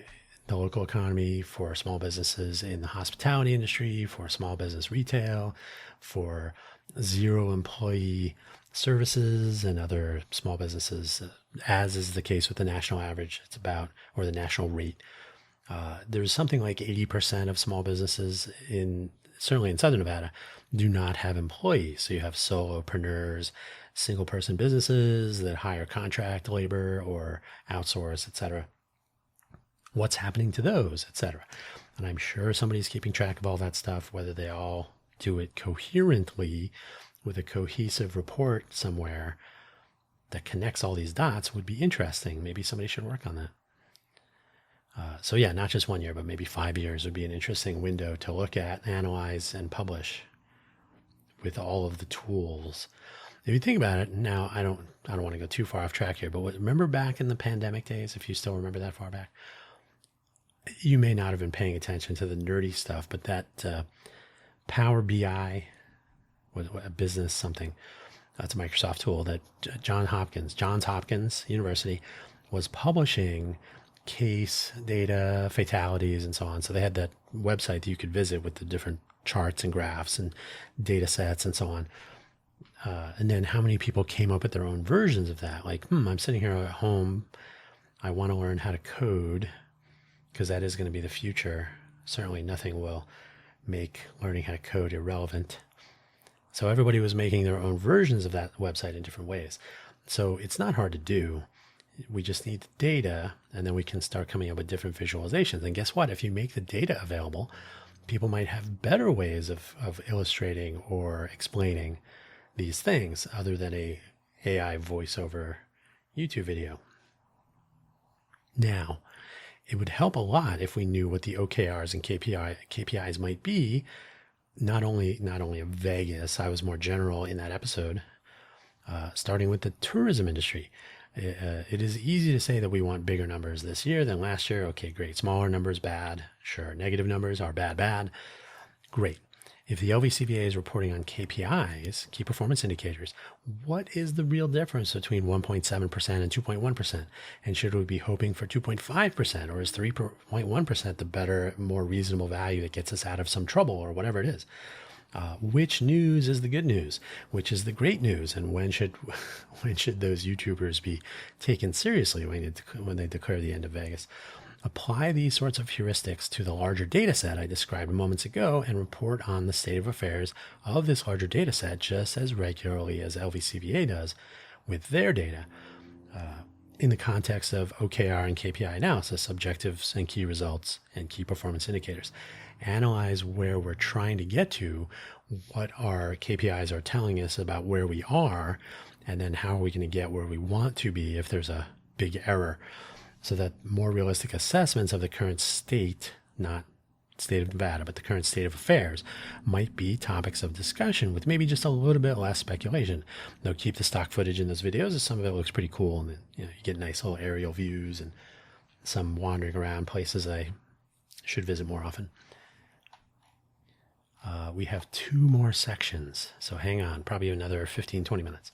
local economy, for small businesses in the hospitality industry, for small business retail, for zero employee services and other small businesses, as is the case with the national average, or the national rate. There's something like 80% of small businesses certainly in Southern Nevada, do not have employees. So you have solopreneurs, single person businesses that hire contract labor or outsource, etc. What's happening to those, etc. And I'm sure somebody's keeping track of all that stuff, whether they all do it coherently with a cohesive report somewhere that connects all these dots would be interesting. Maybe somebody should work on that. Not just 1 year, but maybe 5 years would be an interesting window to look at, analyze, and publish with all of the tools. If you think about it now, I don't want to go too far off track here, but remember back in the pandemic days, if you still remember that far back, you may not have been paying attention to the nerdy stuff, but that Power BI was a business something. That's a Microsoft tool that Johns Hopkins University was publishing case data, fatalities, and so on. So they had that website that you could visit with the different charts and graphs and data sets and so on. And then how many people came up with their own versions of that? Like, I'm sitting here at home. I want to learn how to code because that is going to be the future. Certainly nothing will make learning how to code irrelevant. So everybody was making their own versions of that website in different ways. So it's not hard to do. We just need the data, and then we can start coming up with different visualizations. And guess what? If you make the data available, people might have better ways of illustrating or explaining these things other than a AI voiceover, YouTube video. Now, it would help a lot if we knew what the OKRs and KPIs might be, not only of Vegas. I was more general in that episode, starting with the tourism industry. It is easy to say that we want bigger numbers this year than last year. Okay, great. Smaller numbers, bad. Sure. Negative numbers are bad. Great. If the LVCVA is reporting on KPIs, key performance indicators, what is the real difference between 1.7% and 2.1%? And should we be hoping for 2.5%, or is 3.1% the better, more reasonable value that gets us out of some trouble, or whatever it is? Which news is the good news? Which is the great news? And when should those YouTubers be taken seriously when they declare the end of Vegas? Apply these sorts of heuristics to the larger data set I described moments ago and report on the state of affairs of this larger data set just as regularly as LVCVA does with their data. In the context of OKR and KPI analysis, objectives and key results and key performance indicators. Analyze where we're trying to get to, what our KPIs are telling us about where we are, and then how are we going to get where we want to be if there's a big error, so that more realistic assessments of the current state, not state of Nevada, but the current state of affairs, might be topics of discussion with maybe just a little bit less speculation. They'll keep the stock footage in those videos, as some of it looks pretty cool, and you get nice little aerial views and some wandering around places I should visit more often. We have 2 more sections, so hang on, probably another 15-20 minutes.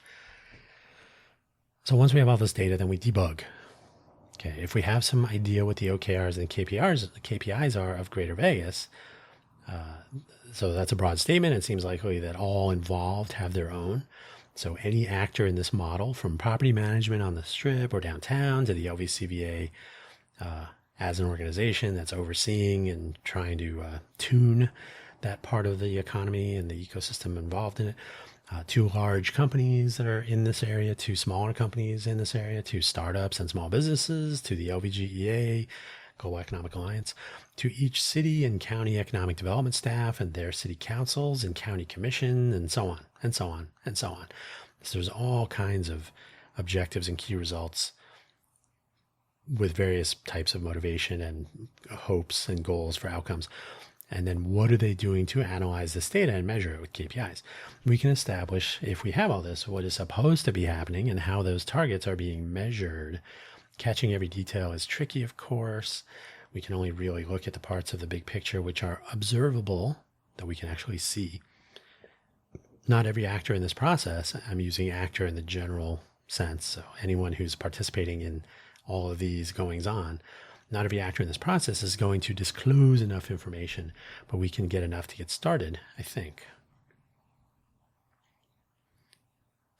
So once we have all this data, then we debug. Okay, if we have some idea what the OKRs and KPIs are of Greater Vegas, so that's a broad statement. It seems likely that all involved have their own. So any actor in this model, from property management on the Strip or downtown to the LVCVA as an organization that's overseeing and trying to tune that part of the economy and the ecosystem involved in it, 2 large companies that are in this area, 2 smaller companies in this area, 2 startups and small businesses, to the LVGEA, Global Economic Alliance, to each city and county economic development staff and their city councils and county commission, and so on, and so on, and so on. So there's all kinds of objectives and key results with various types of motivation and hopes and goals for outcomes. And then what are they doing to analyze this data and measure it with KPIs? We can establish, if we have all this, what is supposed to be happening and how those targets are being measured. Catching every detail is tricky, of course. We can only really look at the parts of the big picture which are observable, that we can actually see. Not every actor in this process, I'm using actor in the general sense, so anyone who's participating in all of these goings on, not every actor in this process is going to disclose enough information, but we can get enough to get started, I think.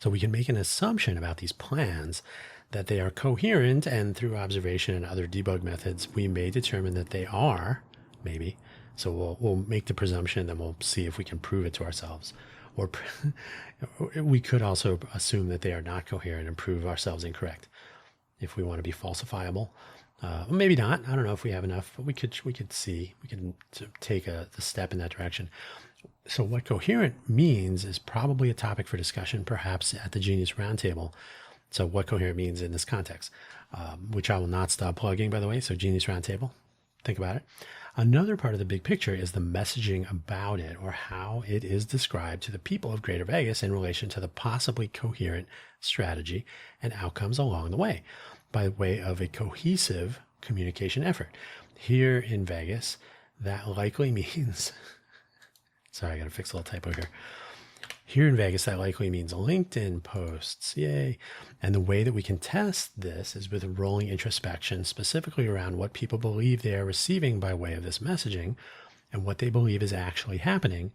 So we can make an assumption about these plans that they are coherent, and through observation and other debug methods, we may determine that they are, maybe. So we'll make the presumption, then we'll see if we can prove it to ourselves. Or we could also assume that they are not coherent and prove ourselves incorrect if we want to be falsifiable. Maybe not. I don't know if we have enough, but we could see. We can take the step in that direction. So what coherent means is probably a topic for discussion, perhaps at the Genius Roundtable. So what coherent means in this context, which I will not stop plugging, by the way. So Genius Roundtable, think about it. Another part of the big picture is the messaging about it, or how it is described to the people of Greater Vegas in relation to the possibly coherent strategy and outcomes along the way, by way of a cohesive communication effort. Here in Vegas, that likely means, sorry, I got to fix a little typo here. Here in Vegas, that likely means LinkedIn posts, yay. And the way that we can test this is with rolling introspection, specifically around what people believe they are receiving by way of this messaging and what they believe is actually happening,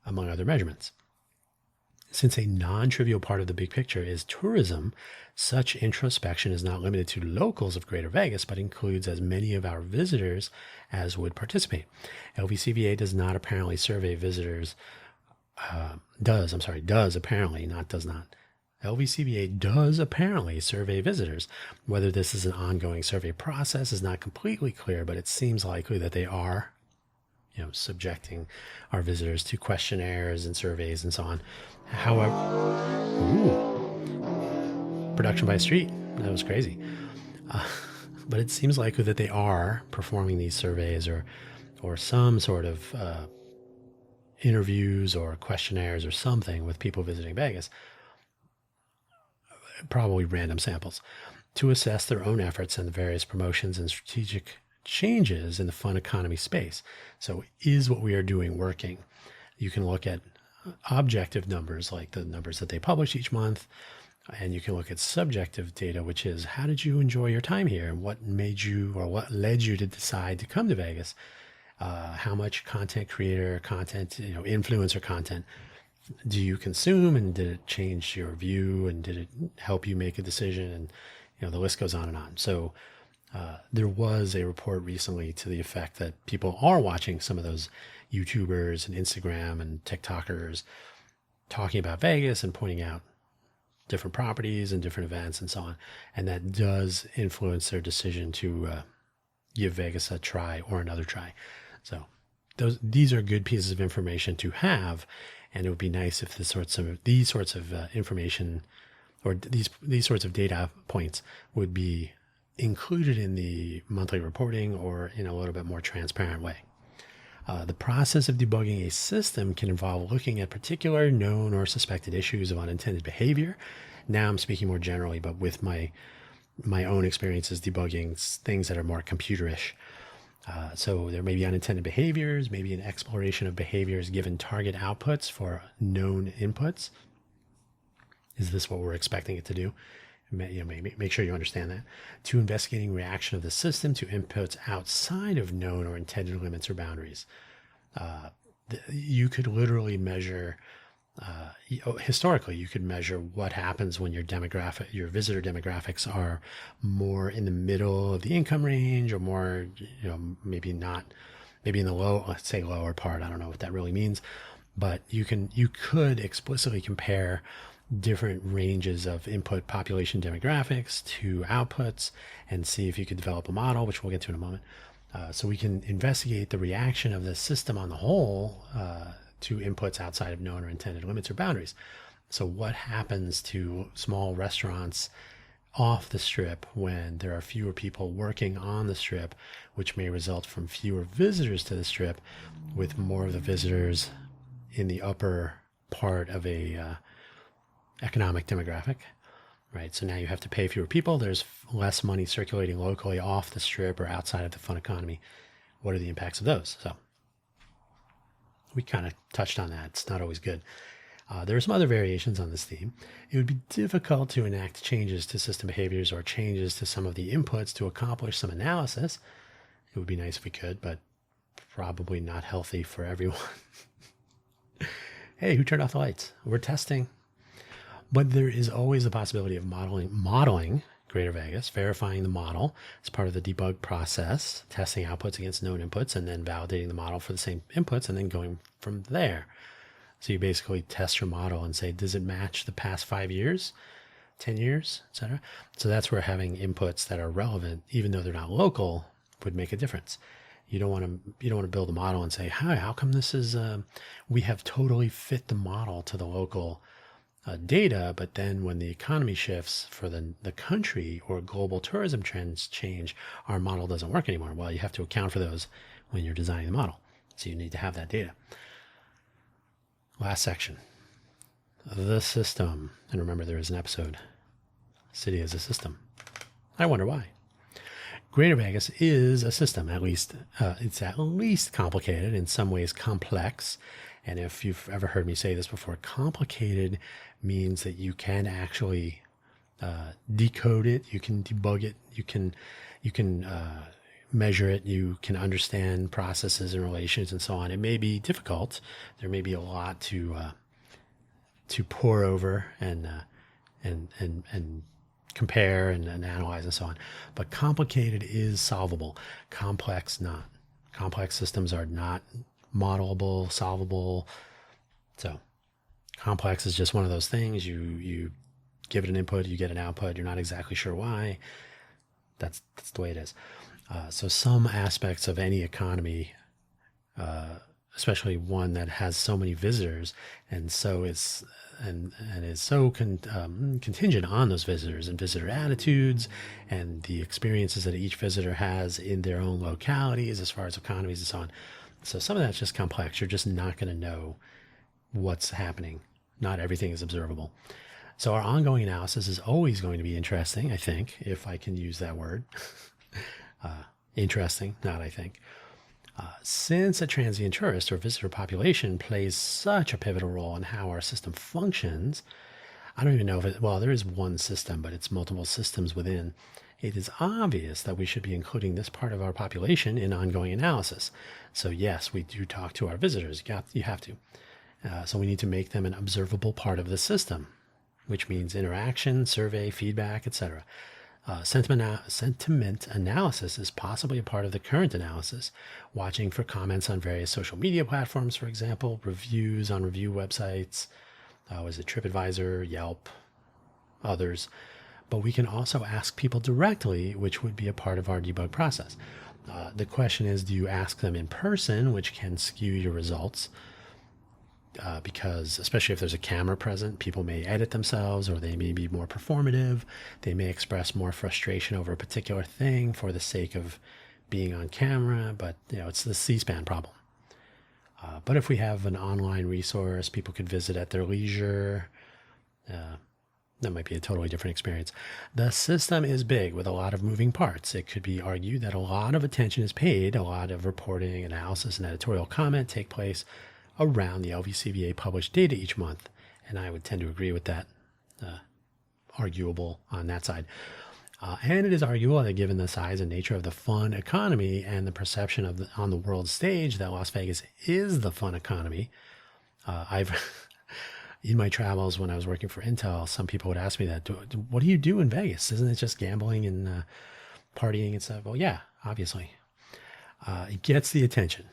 among other measurements. Since a non-trivial part of the big picture is tourism, such introspection is not limited to locals of Greater Vegas, but includes as many of our visitors as would participate. LVCVA does not apparently survey visitors, does apparently, not does not. LVCVA does apparently survey visitors. Whether this is an ongoing survey process is not completely clear, but it seems likely that they are, subjecting our visitors to questionnaires and surveys and so on. However, production by street. That was crazy. But it seems likely that they are performing these surveys or some sort of interviews or questionnaires or something with people visiting Vegas, probably random samples, to assess their own efforts and the various promotions and strategic changes in the fun economy space. So is what we are doing working? You can look at objective numbers like the numbers that they publish each month, and you can look at subjective data, which is how did you enjoy your time here and what made you or what led you to decide to come to Vegas? How much content creator content, influencer content do you consume, and did it change your view, and did it help you make a decision? And the list goes on and on. So there was a report recently to the effect that people are watching some of those YouTubers and Instagram and TikTokers talking about Vegas and pointing out different properties and different events and so on. And that does influence their decision to give Vegas a try or another try. So these are good pieces of information to have. And it would be nice if these sorts of information or these sorts of data points would be included in the monthly reporting or in a little bit more transparent way. The process of debugging a system can involve looking at particular known or suspected issues of unintended behavior. Now I'm speaking more generally, but with my own experiences debugging things that are more computerish. So there may be unintended behaviors, maybe an exploration of behaviors given target outputs for known inputs. Is this what we're expecting it to do? Make sure you understand that. To investigating reaction of the system to inputs outside of known or intended limits or boundaries. You could literally measure, historically, you could measure what happens when your visitor demographics are more in the middle of the income range or more, maybe in the let's say lower part. I don't know what that really means, but you could explicitly compare different ranges of input population demographics to outputs and see if you could develop a model, which we'll get to in a moment. So we can investigate the reaction of the system on the whole to inputs outside of known or intended limits or boundaries. So what happens to small restaurants off the strip when there are fewer people working on the strip, which may result from fewer visitors to the strip, with more of the visitors in the upper part of a economic demographic, right? So now you have to pay fewer people. There's less money circulating locally off the strip or outside of the fun economy. What are the impacts of those? So we kind of touched on that. It's not always good. There are some other variations on this theme. It would be difficult to enact changes to system behaviors or changes to some of the inputs to accomplish some analysis. It would be nice if we could, but probably not healthy for everyone. Hey, who turned off the lights? We're testing. But there is always the possibility of modeling Greater Vegas, verifying the model as part of the debug process, testing outputs against known inputs, and then validating the model for the same inputs, and then going from there. So you basically test your model and say, does it match the past 5 years, 10 years, etc.? So that's where having inputs that are relevant, even though they're not local, would make a difference. You don't want to build a model and say, hi, how come this is, we have totally fit the model to the local data, but then when the economy shifts for the country or global tourism trends change, our model doesn't work anymore. Well, you have to account for those when you're designing the model. So you need to have that data. Last section, the system. And remember, there is an episode, City as a System. I wonder why. Greater Vegas is a system, at least it's at least complicated, in some ways complex. And if you've ever heard me say this before, complicated means that you can actually decode it, you can debug it, you can measure it, you can understand processes and relations and so on. It may be difficult. There may be a lot to pore over and compare and analyze and so on. But complicated is solvable. Complex not. Complex systems are not modelable, solvable. So complex is just one of those things. You give it an input, you get an output. You're not exactly sure why. That's the way it is. So some aspects of any economy, especially one that has so many visitors, and so it's and is so contingent on those visitors and visitor attitudes and the experiences that each visitor has in their own localities as far as economies and so on. So some of that's just complex. You're just not going to know what's happening. Not everything is observable. So our ongoing analysis is always going to be interesting, I think, if I can use that word. Interesting, not I think. Since a transient tourist or visitor population plays such a pivotal role in how our system functions, I don't even know if there is one system, but it's multiple systems within. It is obvious that we should be including this part of our population in ongoing analysis. So yes, we do talk to our visitors. You have to. So we need to make them an observable part of the system, which means interaction, survey, feedback, etc. Sentiment analysis is possibly a part of the current analysis. Watching for comments on various social media platforms, for example, reviews on review websites, was it TripAdvisor, Yelp, others. But we can also ask people directly, which would be a part of our debug process. The question is, do you ask them in person, which can skew your results? Because especially if there's a camera present, people may edit themselves, or they may be more performative. They may express more frustration over a particular thing for the sake of being on camera, but it's the C-SPAN problem. But if we have an online resource people could visit at their leisure, that might be a totally different experience. The system is big with a lot of moving parts. It could be argued that a lot of attention is paid, a lot of reporting, analysis, and editorial comment take place around the LVCVA published data each month. And I would tend to agree with that, arguable on that side. And it is arguable that given the size and nature of the fun economy and the perception of on the world stage that Las Vegas is the fun economy, in my travels when I was working for Intel, some people would ask me that, what do you do in Vegas? Isn't it just gambling and partying and stuff? Well, yeah, obviously. It gets the attention.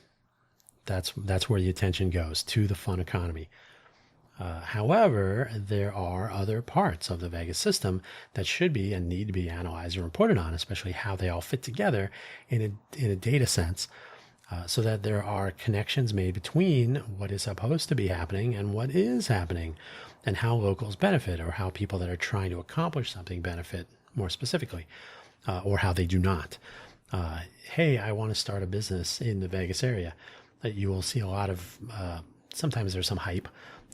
That's where the attention goes, to the fun economy. However, there are other parts of the Vegas system that should be and need to be analyzed and reported on, especially how they all fit together in a data sense, so that there are connections made between what is supposed to be happening and what is happening, and how locals benefit, or how people that are trying to accomplish something benefit more specifically, or how they do not. Hey, I want to start a business in the Vegas area. You will see a lot of, sometimes there's some hype.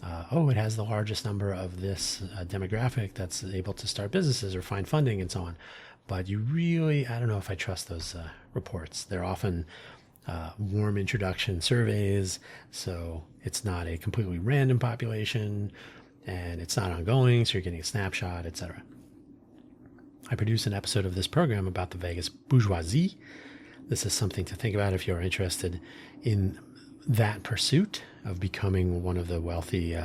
It has the largest number of this demographic that's able to start businesses or find funding and so on. But I don't know if I trust those reports. They're often warm introduction surveys, so it's not a completely random population, and it's not ongoing, so you're getting a snapshot, etc. I produced an episode of this program about the Vegas bourgeoisie. This is something to think about if you're interested in that pursuit of becoming one of the wealthy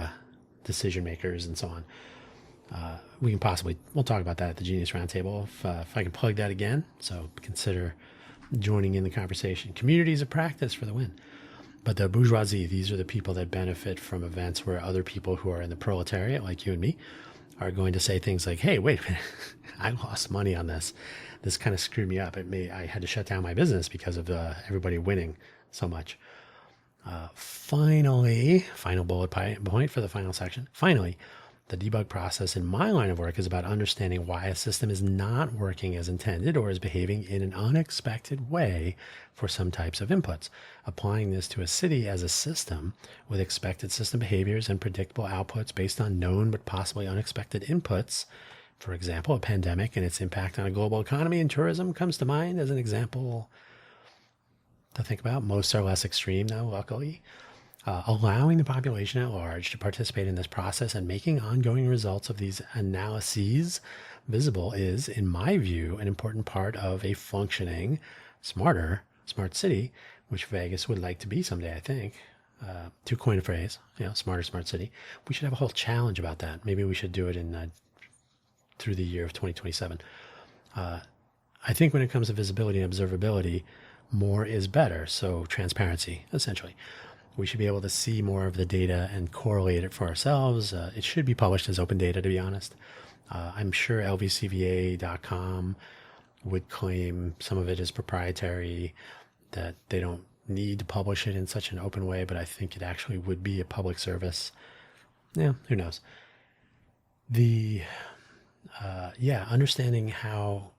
decision makers and so on. We'll talk about that at the Genius Roundtable if I can plug that again. So consider joining in the conversation. Communities of practice for the win. But the bourgeoisie, these are the people that benefit from events where other people who are in the proletariat, like you and me, are going to say things like, hey, wait a minute, I lost money on this. This kind of screwed me up. I had to shut down my business because of everybody winning so much. Finally, final bullet point for the final section. Finally, the debug process in my line of work is about understanding why a system is not working as intended or is behaving in an unexpected way for some types of inputs. Applying this to a city as a system with expected system behaviors and predictable outputs based on known but possibly unexpected inputs. For example, a pandemic and its impact on a global economy and tourism comes to mind as an example to think about. Most are less extreme, though, luckily. Allowing the population at large to participate in this process and making ongoing results of these analyses visible is, in my view, an important part of a functioning, smart city, which Vegas would like to be someday, I think. To coin a phrase, smarter, smart city. We should have a whole challenge about that. Maybe we should do it through the year of 2027. I think when it comes to visibility and observability, more is better. So transparency, essentially. We should be able to see more of the data and correlate it for ourselves. It should be published as open data, to be honest. I'm sure lvcva.com would claim some of it is proprietary, that they don't need to publish it in such an open way, but I think it actually would be a public service. Yeah, who knows? The understanding how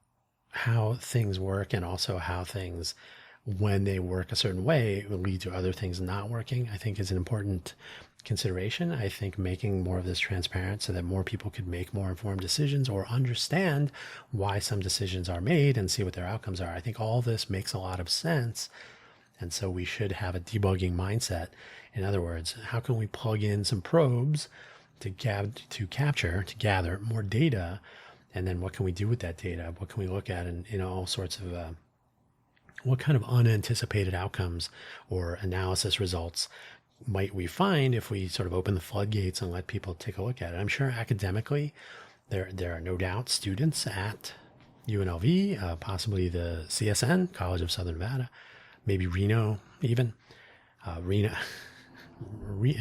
things work, and also how things, when they work a certain way, will lead to other things not working, I think is an important consideration. I think making more of this transparent so that more people could make more informed decisions or understand why some decisions are made and see what their outcomes are. I think all this makes a lot of sense. And so we should have a debugging mindset. In other words, how can we plug in some probes to gather more data? And then what can we do with that data? What can we look at in all sorts of, what kind of unanticipated outcomes or analysis results might we find if we sort of open the floodgates and let people take a look at it? I'm sure academically, there are no doubt students at UNLV, possibly the CSN, College of Southern Nevada, maybe Reno even. Reno,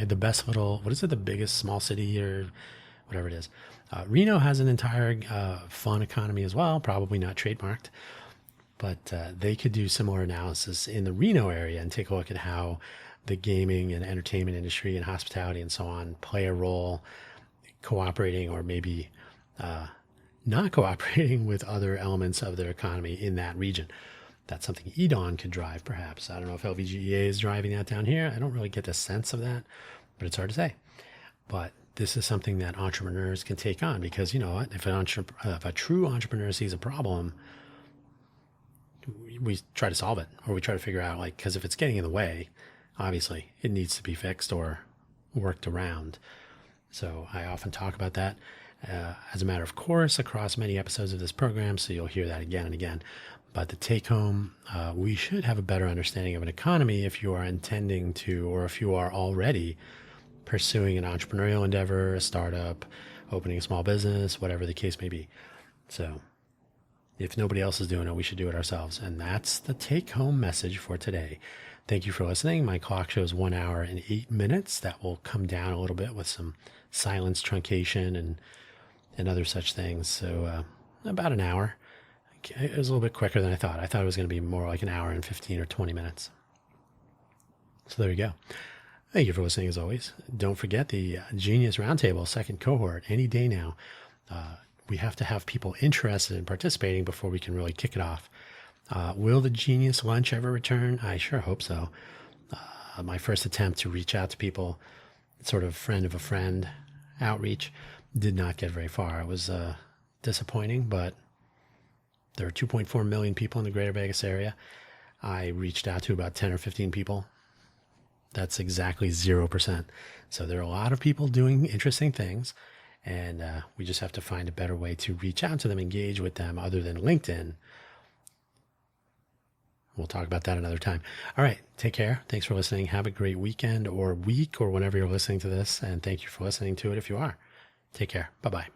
the best little, what is it, the biggest small city or whatever it is. Reno has an entire fun economy as well, probably not trademarked, but they could do similar analysis in the Reno area and take a look at how the gaming and entertainment industry and hospitality and so on play a role, cooperating or maybe not cooperating with other elements of their economy in that region. That's something EDON could drive, perhaps. I don't know if LVGEA is driving that down here. I don't really get the sense of that, but it's hard to say. But this is something that entrepreneurs can take on, because you know what? If a true entrepreneur sees a problem, we try to solve it, or we try to figure out, like, because if it's getting in the way, obviously it needs to be fixed or worked around. So I often talk about that as a matter of course across many episodes of this program, so you'll hear that again and again. But the take home, we should have a better understanding of an economy if you are intending to, or if you are already pursuing an entrepreneurial endeavor, a startup, opening a small business, whatever the case may be. So if nobody else is doing it, we should do it ourselves. And that's the take home message for today. Thank you for listening. My clock shows 1 hour and 8 minutes. That will come down a little bit with some silence truncation and other such things. So about an hour. It was a little bit quicker than I thought. I thought it was going to be more like an hour and 15 or 20 minutes. So there you go. Thank you for listening as always. Don't forget the Genius Roundtable, second cohort, any day now. We have to have people interested in participating before we can really kick it off. Will the Genius Lunch ever return? I sure hope so. My first attempt to reach out to people, sort of friend of a friend outreach, did not get very far. It was disappointing, but there are 2.4 million people in the greater Vegas area. I reached out to about 10 or 15 people. That's exactly 0%. So there are a lot of people doing interesting things, and we just have to find a better way to reach out to them, engage with them other than LinkedIn. We'll talk about that another time. All right, take care. Thanks for listening. Have a great weekend or week or whenever you're listening to this, and thank you for listening to it if you are. Take care. Bye-bye.